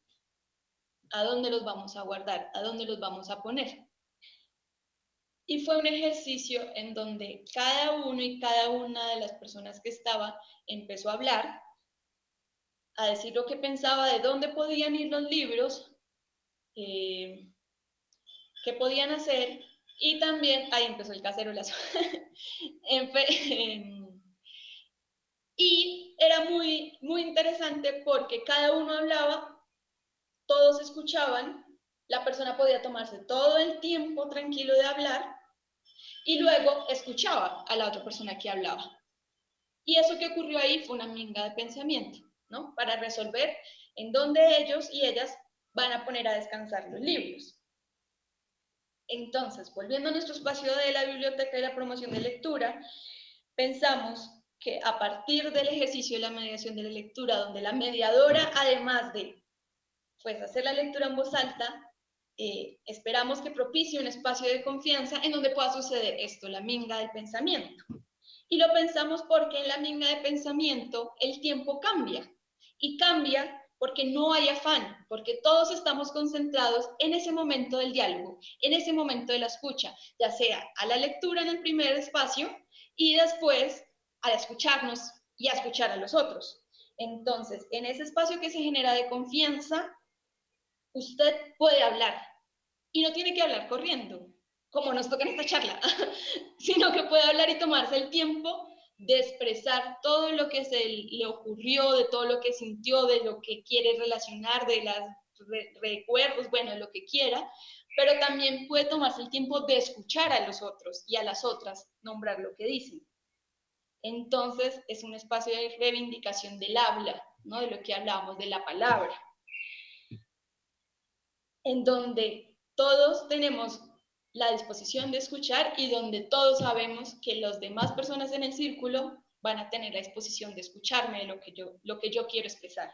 ¿A dónde los vamos a guardar? ¿A dónde los vamos a poner? Y fue un ejercicio en donde cada uno y cada una de las personas que estaba empezó a hablar, a decir lo que pensaba, de dónde podían ir los libros, qué podían hacer, y también, ahí empezó el cacerolazo, y era muy, muy interesante porque cada uno hablaba, todos escuchaban, la persona podía tomarse todo el tiempo tranquilo de hablar y luego escuchaba a la otra persona que hablaba. Y eso que ocurrió ahí fue una minga de pensamiento, ¿no? Para resolver en dónde ellos y ellas van a poner a descansar los libros. Entonces, volviendo a nuestro espacio de la biblioteca y la promoción de lectura, pensamos que a partir del ejercicio de la mediación de la lectura, donde la mediadora, además de pues, hacer la lectura en voz alta, esperamos que propicie un espacio de confianza en donde pueda suceder esto, la minga del pensamiento. Y lo pensamos porque en la minga de pensamiento el tiempo cambia. Y cambia porque no hay afán, porque todos estamos concentrados en ese momento del diálogo, en ese momento de la escucha, ya sea a la lectura en el primer espacio y después a escucharnos y a escuchar a los otros. Entonces, en ese espacio que se genera de confianza, usted puede hablar y no tiene que hablar corriendo, como nos toca en esta charla, sino que puede hablar y tomarse el tiempo de expresar todo lo que se le ocurrió, de todo lo que sintió, de lo que quiere relacionar, de los recuerdos, bueno, de lo que quiera, pero también puede tomarse el tiempo de escuchar a los otros y a las otras nombrar lo que dicen. Entonces, es un espacio de reivindicación del habla, ¿no? De lo que hablábamos, de la palabra, en donde todos tenemos la disposición de escuchar y donde todos sabemos que las demás personas en el círculo van a tener la disposición de escucharme lo que yo quiero expresar.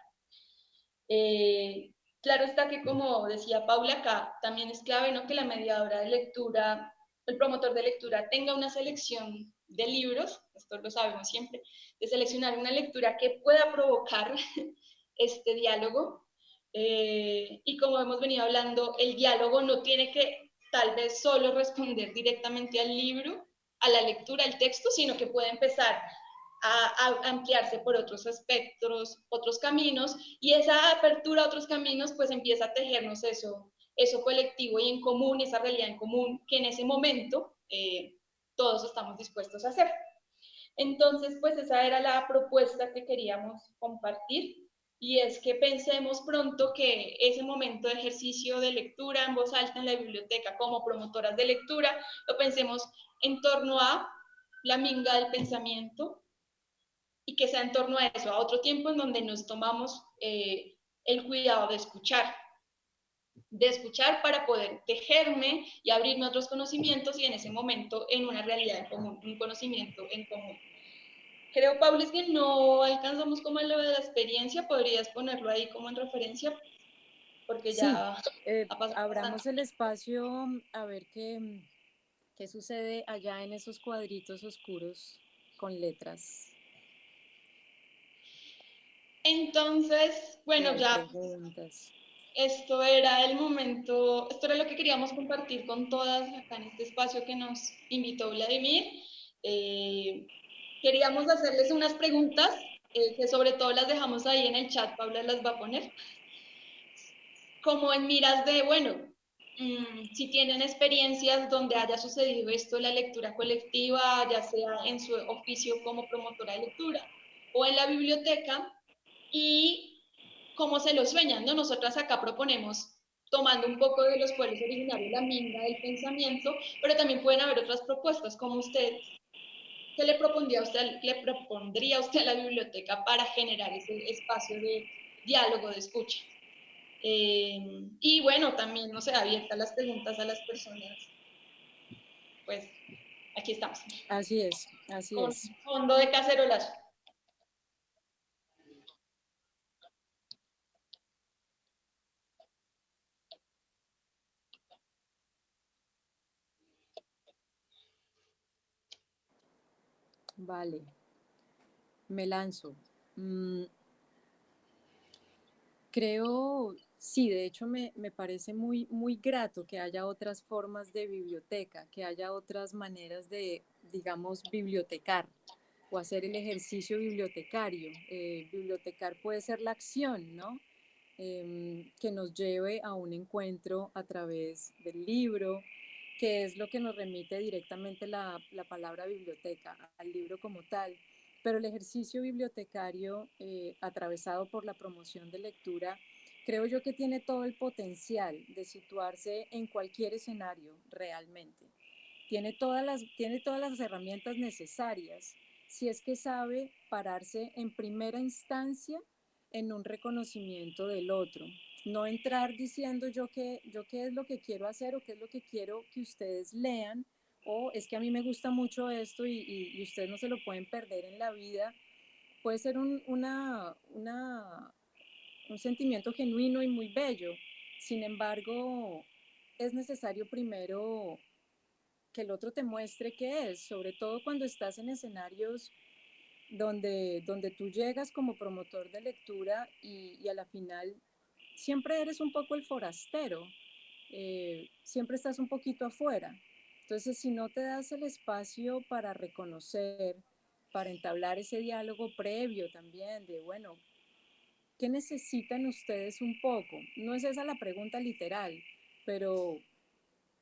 Claro está que, como decía Paula acá, también es clave, ¿no?, que la mediadora de lectura, el promotor de lectura tenga una selección de libros, esto lo sabemos siempre, de seleccionar una lectura que pueda provocar este diálogo. Y como hemos venido hablando, el diálogo no tiene que tal vez solo responder directamente al libro, a la lectura, al texto, sino que puede empezar a ampliarse por otros espectros, otros caminos, y esa apertura a otros caminos pues empieza a tejernos eso colectivo y en común, esa realidad en común que en ese momento todos estamos dispuestos a hacer. Entonces, pues esa era la propuesta que queríamos compartir, y es que pensemos pronto que ese momento de ejercicio de lectura en voz alta en la biblioteca como promotoras de lectura, lo pensemos en torno a la minga del pensamiento, y que sea en torno a eso, a otro tiempo en donde nos tomamos el cuidado de escuchar para poder tejerme y abrirme a otros conocimientos y en ese momento en una realidad en común, un conocimiento en común. Creo, Paula, es que no alcanzamos como lo de la experiencia, podrías ponerlo ahí como en referencia, porque Sí, ya ha pasado abramos bastante. el espacio a ver qué sucede allá en esos cuadritos oscuros con letras. Entonces, Y bueno, hay ya preguntas. esto era el momento, esto era lo que queríamos compartir con todas acá en este espacio que nos invitó Vladimir. Queríamos hacerles unas preguntas, que sobre todo las dejamos ahí en el chat, Paula las va a poner, como en miras de, bueno, si tienen experiencias donde haya sucedido esto, la lectura colectiva, ya sea en su oficio como promotora de lectura o en la biblioteca, y cómo se lo sueñan, ¿no? Nosotras acá proponemos, tomando un poco de los pueblos originarios, la minga del pensamiento, pero también pueden haber otras propuestas, como usted, ¿qué le propondría a usted a la biblioteca para generar ese espacio de diálogo, de escucha? Y bueno, también, no sé, abierta las preguntas a las personas, pues aquí estamos, Así es, así con es. fondo de cacerolazo. Vale, me lanzo. Mm, Creo, sí, de hecho me parece muy grato que haya otras formas de biblioteca, que haya otras maneras de, digamos, bibliotecar o hacer el ejercicio bibliotecario. Bibliotecar puede ser la acción, ¿no? Que nos lleve a un encuentro a través del libro, que es lo que nos remite directamente la palabra biblioteca, al libro como tal. Pero el ejercicio bibliotecario, atravesado por la promoción de lectura, creo yo que tiene todo el potencial de situarse en cualquier escenario realmente. Tiene todas las herramientas necesarias si es que sabe pararse en primera instancia en un reconocimiento del otro. No entrar diciendo yo qué es lo que quiero hacer o qué es lo que quiero que ustedes lean, o es que a mí me gusta mucho esto y ustedes no se lo pueden perder en la vida. Puede ser un sentimiento genuino y muy bello. Sin embargo, es necesario primero que el otro te muestre qué es, sobre todo cuando estás en escenarios donde tú llegas como promotor de lectura y a la final siempre eres un poco el forastero, siempre estás un poquito afuera. Entonces, si no te das el espacio para reconocer, para entablar ese diálogo previo también de, bueno, ¿qué necesitan ustedes un poco? No es esa la pregunta literal, pero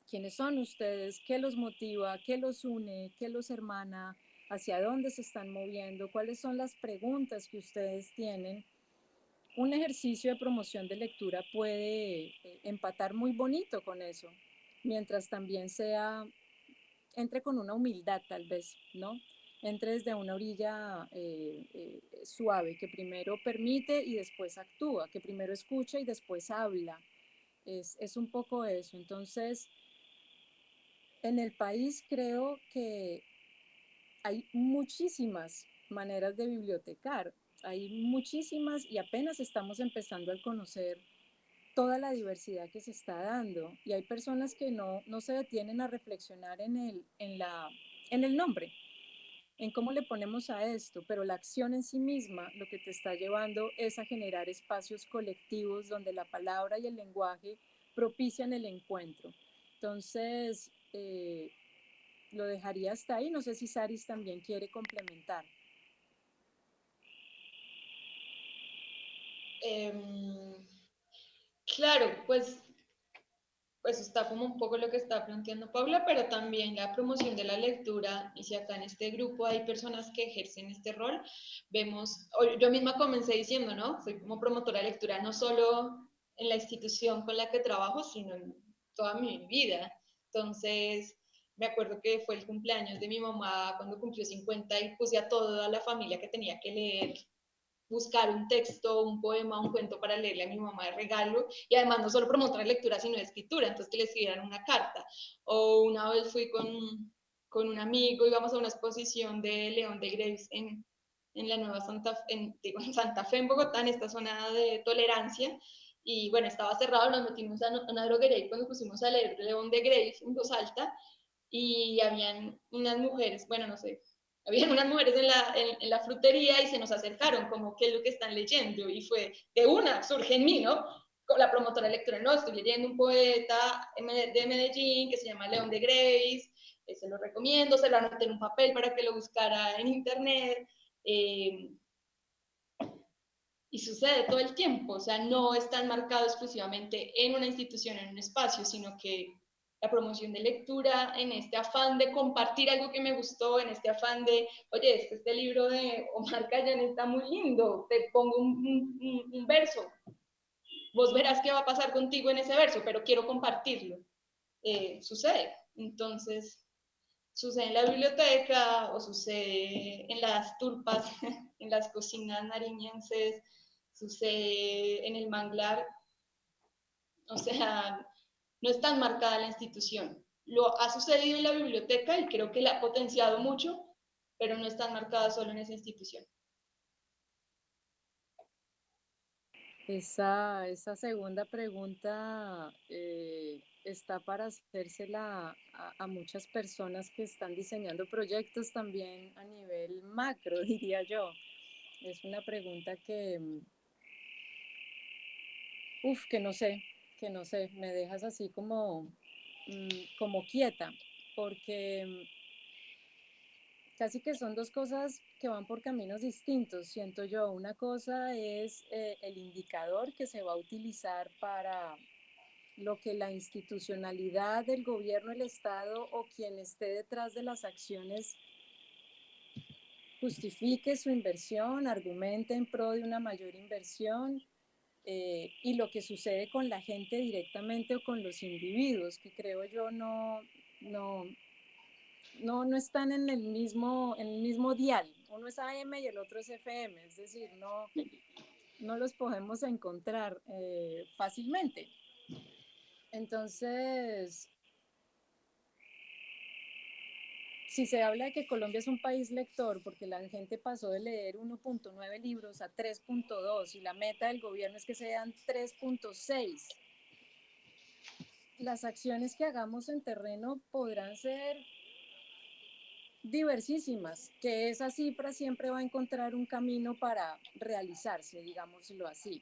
¿quiénes son ustedes? ¿Qué los motiva? ¿Qué los une? ¿Qué los hermana? ¿Hacia dónde se están moviendo? ¿Cuáles son las preguntas que ustedes tienen? Un ejercicio de promoción de lectura puede empatar muy bonito con eso, mientras también entre con una humildad tal vez, ¿no? Entre desde una orilla suave, que primero permite y después actúa, que primero escucha y después habla. Es un poco eso. Entonces, en el país creo que hay muchísimas maneras de bibliotecar, hay muchísimas y apenas estamos empezando a conocer toda la diversidad que se está dando y hay personas que no se detienen a reflexionar en el nombre, en cómo le ponemos a esto, pero la acción en sí misma lo que te está llevando es a generar espacios colectivos donde la palabra y el lenguaje propician el encuentro. Entonces, lo dejaría hasta ahí. No sé si Saris también quiere complementar. Claro, pues está como un poco lo que está planteando Paula, pero también la promoción de la lectura, y si acá en este grupo hay personas que ejercen este rol, vemos, yo misma comencé diciendo, ¿no? Soy como promotora de lectura, no solo en la institución con la que trabajo, sino en toda mi vida. Entonces, me acuerdo que fue el cumpleaños de mi mamá cuando cumplió 50 y puse a toda la familia que tenía que leer, buscar un texto, un poema, un cuento para leerle a mi mamá de regalo, y además no solo promotora de lectura, sino de escritura, entonces que le escribieran una carta. O una vez fui con un amigo, íbamos a una exposición de León de Graves en la Nueva Santa, en Santa Fe, en Bogotá, en esta zona de tolerancia, y bueno, estaba cerrado, nos metimos a una droguería y cuando pusimos a leer León de Graves en voz alta, y habían unas mujeres, bueno, no sé, habían unas mujeres en la frutería y se nos acercaron como qué es lo que están leyendo y fue de una, surge en mí, ¿no? Con la promotora electoral, no, estoy leyendo un poeta de Medellín que se llama León de Grace, se lo recomiendo, se lo anoté en un papel para que lo buscara en internet, y sucede todo el tiempo, o sea, no está enmarcado exclusivamente en una institución, en un espacio, sino que la promoción de lectura, en este afán de compartir algo que me gustó, en este afán de, oye, es que este libro de Omar Khayyam está muy lindo, te pongo un verso, vos verás qué va a pasar contigo en ese verso, pero quiero compartirlo. Sucede. Entonces, sucede en la biblioteca o sucede en las turpas, en las cocinas nariñenses, sucede en el manglar. O sea, no es tan marcada la institución. Lo ha sucedido en la biblioteca y creo que la ha potenciado mucho, pero no es tan marcada solo en esa institución. Esa segunda pregunta está para hacérsela a muchas personas que están diseñando proyectos también a nivel macro, diría yo. Es una pregunta que no sé, me dejas así como quieta, porque casi que son dos cosas que van por caminos distintos, siento yo. Una cosa es el indicador que se va a utilizar para lo que la institucionalidad del gobierno, el Estado o quien esté detrás de las acciones justifique su inversión, argumente en pro de una mayor inversión, y lo que sucede con la gente directamente o con los individuos, que creo yo no, no están en el mismo dial. Uno es AM y el otro es FM, es decir, no los podemos encontrar fácilmente. Entonces, si se habla de que Colombia es un país lector, porque la gente pasó de leer 1.9 libros a 3.2 y la meta del gobierno es que sean 3.6, las acciones que hagamos en terreno podrán ser diversísimas, que esa cifra siempre va a encontrar un camino para realizarse, digámoslo así.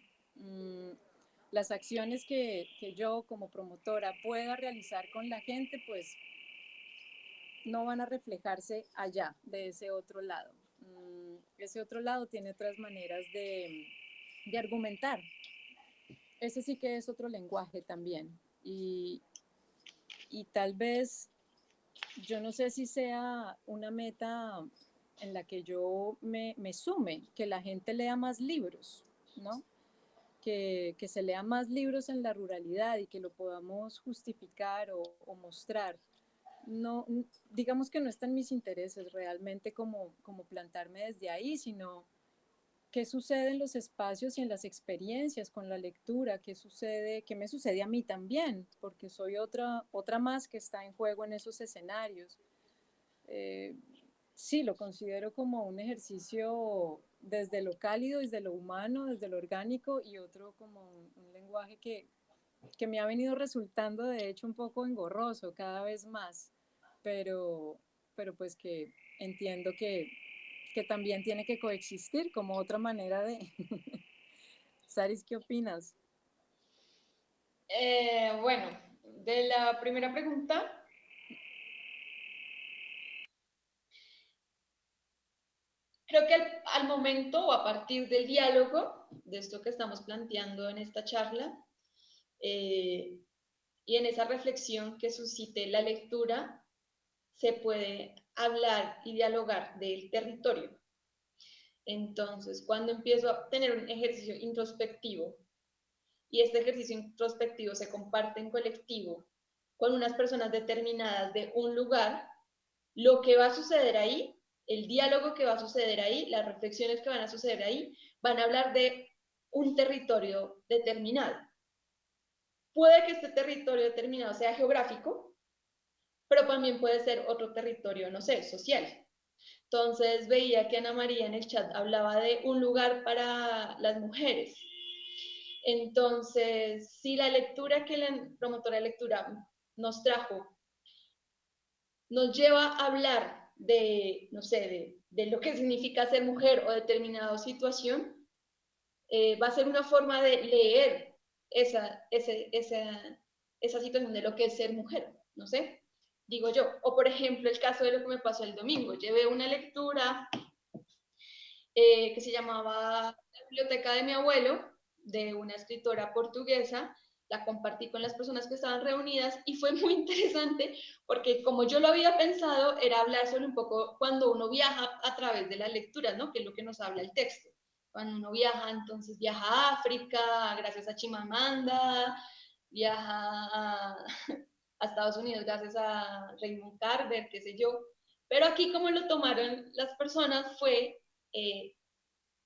Las acciones que yo como promotora pueda realizar con la gente, pues no van a reflejarse allá, de ese otro lado. Ese otro lado tiene otras maneras de argumentar. Ese sí que es otro lenguaje también. Y tal vez, yo no sé si sea una meta en la que yo me sume, que la gente lea más libros, ¿no? Que se lea más libros en la ruralidad y que lo podamos justificar o mostrar. No, digamos que no está en mis intereses realmente como plantarme desde ahí, sino qué sucede en los espacios y en las experiencias con la lectura, qué me sucede a mí también, porque soy otra más que está en juego en esos escenarios. Eh, sí, lo considero como un ejercicio desde lo cálido, desde lo humano, desde lo orgánico, y otro como un lenguaje que me ha venido resultando de hecho un poco engorroso cada vez más, pero, pero pues que entiendo que también tiene que coexistir como otra manera de... Saris, ¿qué opinas? Bueno, de la primera pregunta, creo que al momento o a partir del diálogo, de esto que estamos planteando en esta charla, eh, y en esa reflexión que suscite la lectura, se puede hablar y dialogar del territorio. Entonces, cuando empiezo a tener un ejercicio introspectivo y este ejercicio introspectivo se comparte en colectivo con unas personas determinadas de un lugar, lo que va a suceder ahí, el diálogo que va a suceder ahí, las reflexiones que van a suceder ahí, van a hablar de un territorio determinado. Puede que este territorio determinado sea geográfico, pero también puede ser otro territorio, no sé, social. Entonces veía que Ana María en el chat hablaba de un lugar para las mujeres. Entonces, si la lectura que la promotora de lectura nos trajo nos lleva a hablar de, no sé, de lo que significa ser mujer o determinada situación, va a ser una forma de leer esa situación de lo que es ser mujer, no sé, digo yo. O por ejemplo, el caso de lo que me pasó el domingo. Llevé una lectura que se llamaba La biblioteca de mi abuelo, de una escritora portuguesa. La compartí con las personas que estaban reunidas y fue muy interesante porque como yo lo había pensado, era hablar sobre un poco cuando uno viaja a través de la lectura, ¿no? Que es lo que nos habla el texto. Cuando uno viaja, entonces viaja a África, gracias a Chimamanda, viaja a Estados Unidos gracias a Raymond Carver, qué sé yo. Pero aquí como lo tomaron las personas fue eh,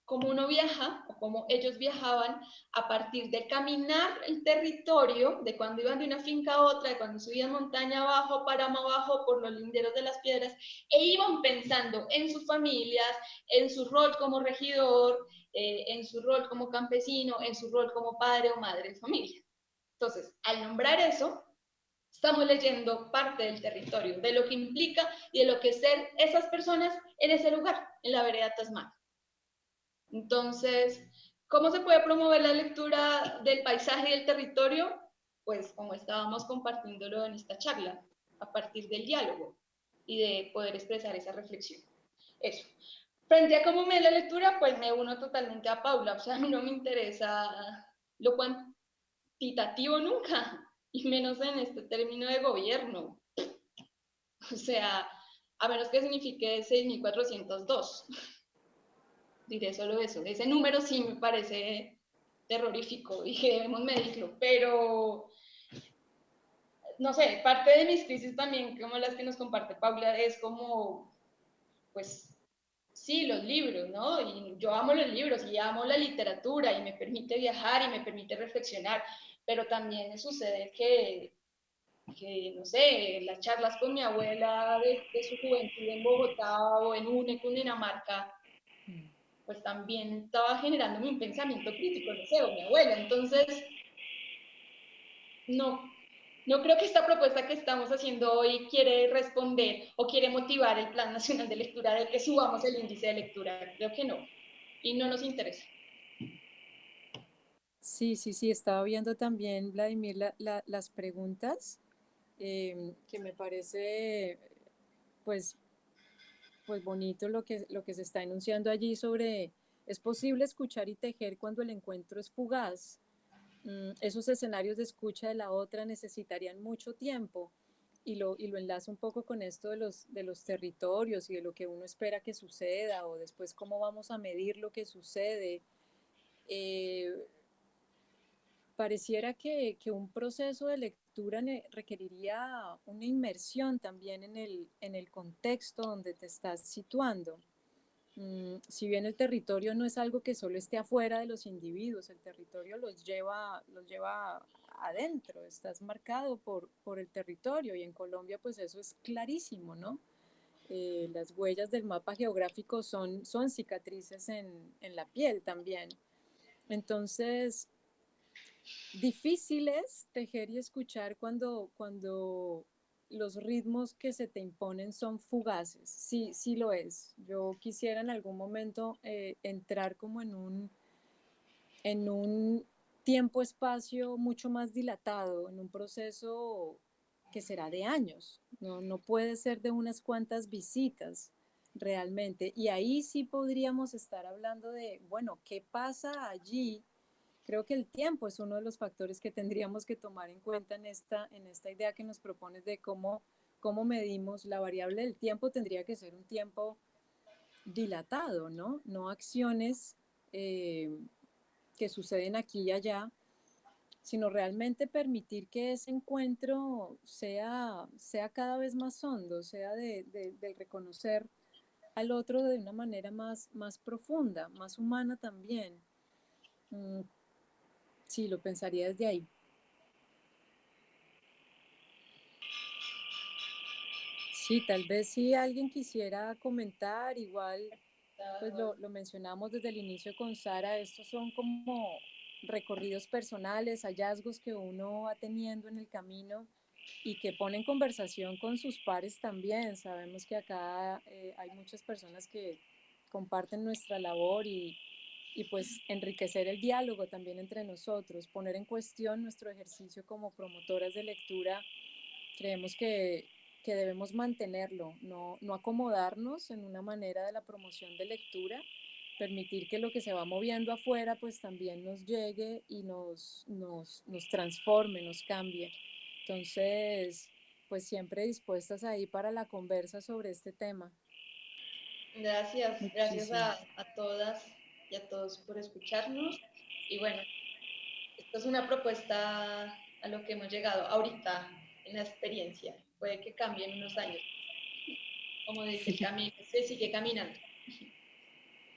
como uno viaja o como ellos viajaban a partir de caminar el territorio, de cuando iban de una finca a otra, de cuando subían montaña abajo, páramo abajo, por los linderos de las piedras, e iban pensando en sus familias, en su rol como regidor, en su rol como campesino, en su rol como padre o madre de familia. Entonces, al nombrar eso, estamos leyendo parte del territorio, de lo que implica y de lo que ser esas personas en ese lugar, en la vereda Tasman. Entonces, ¿cómo se puede promover la lectura del paisaje y del territorio? Pues como estábamos compartiéndolo en esta charla, a partir del diálogo y de poder expresar esa reflexión. Eso. Frente a cómo me da la lectura, pues me uno totalmente a Paula. O sea, a mí no me interesa lo cuantitativo nunca, y menos en este término de gobierno. O sea, a menos que signifique 6.402. Diré solo eso. Ese número sí me parece terrorífico y que debemos medirlo, pero no sé, parte de mis crisis también, como las que nos comparte Paula, es como, pues, sí, los libros, ¿no? Y yo amo los libros y amo la literatura y me permite viajar y me permite reflexionar, pero también me sucede que no sé, las charlas con mi abuela de su juventud en Bogotá o en UNE, Cundinamarca, pues también estaba generándome un pensamiento crítico, no sé, o mi abuela. Entonces, no, no creo que esta propuesta que estamos haciendo hoy quiere responder o quiere motivar el Plan Nacional de Lectura de que subamos el índice de lectura. Creo que no. Y no nos interesa. Sí, sí, sí, estaba viendo también, Vladimir, las preguntas, que me parece, pues, pues bonito lo que se está enunciando allí sobre, ¿es posible escuchar y tejer cuando el encuentro es fugaz? Esos escenarios de escucha de la otra necesitarían mucho tiempo y lo enlazo un poco con esto de los territorios y de lo que uno espera que suceda o después cómo vamos a medir lo que sucede. Eh, Pareciera que un proceso de lectura requeriría una inmersión también en el contexto donde te estás situando. Si bien el territorio no es algo que solo esté afuera de los individuos, el territorio los lleva adentro, estás marcado por el territorio y en Colombia pues eso es clarísimo, ¿no? Las huellas del mapa geográfico son cicatrices en la piel también. Entonces, difícil es tejer y escuchar cuando los ritmos que se te imponen son fugaces. Sí, sí lo es. Yo quisiera en algún momento entrar como en un tiempo-espacio mucho más dilatado, en un proceso que será de años. No, no puede ser de unas cuantas visitas realmente. Y ahí sí podríamos estar hablando de, bueno, ¿qué pasa allí? Creo que el tiempo es uno de los factores que tendríamos que tomar en cuenta en esta idea que nos propones de cómo medimos la variable del tiempo. Tendría que ser un tiempo dilatado, ¿no? No acciones que suceden aquí y allá, sino realmente permitir que ese encuentro sea cada vez más hondo, sea del reconocer al otro de una manera más profunda, más humana también. Sí, lo pensaría desde ahí. Sí, tal vez si alguien quisiera comentar, igual, pues lo mencionamos desde el inicio con Sara, estos son como recorridos personales, hallazgos que uno va teniendo en el camino y que pone en conversación con sus pares también. Sabemos que acá hay muchas personas que comparten nuestra labor y pues enriquecer el diálogo también entre nosotros, poner en cuestión nuestro ejercicio como promotoras de lectura. Creemos que debemos mantenerlo, no acomodarnos en una manera de la promoción de lectura, permitir que lo que se va moviendo afuera pues también nos llegue y nos transforme, nos cambie. Entonces, pues siempre dispuestas ahí para la conversa sobre este tema. Gracias Muchísimo. a todas y a todos por escucharnos. Y bueno, esto es una propuesta a lo que hemos llegado ahorita en la experiencia. Puede que cambie en unos años. Como dice el camino, se sigue caminando.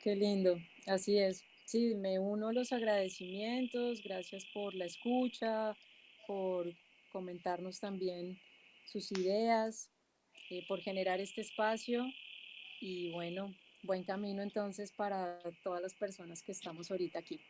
Qué lindo, así es. Sí, me uno a los agradecimientos, gracias por la escucha, por comentarnos también sus ideas, por generar este espacio y bueno, buen camino entonces para todas las personas que estamos ahorita aquí.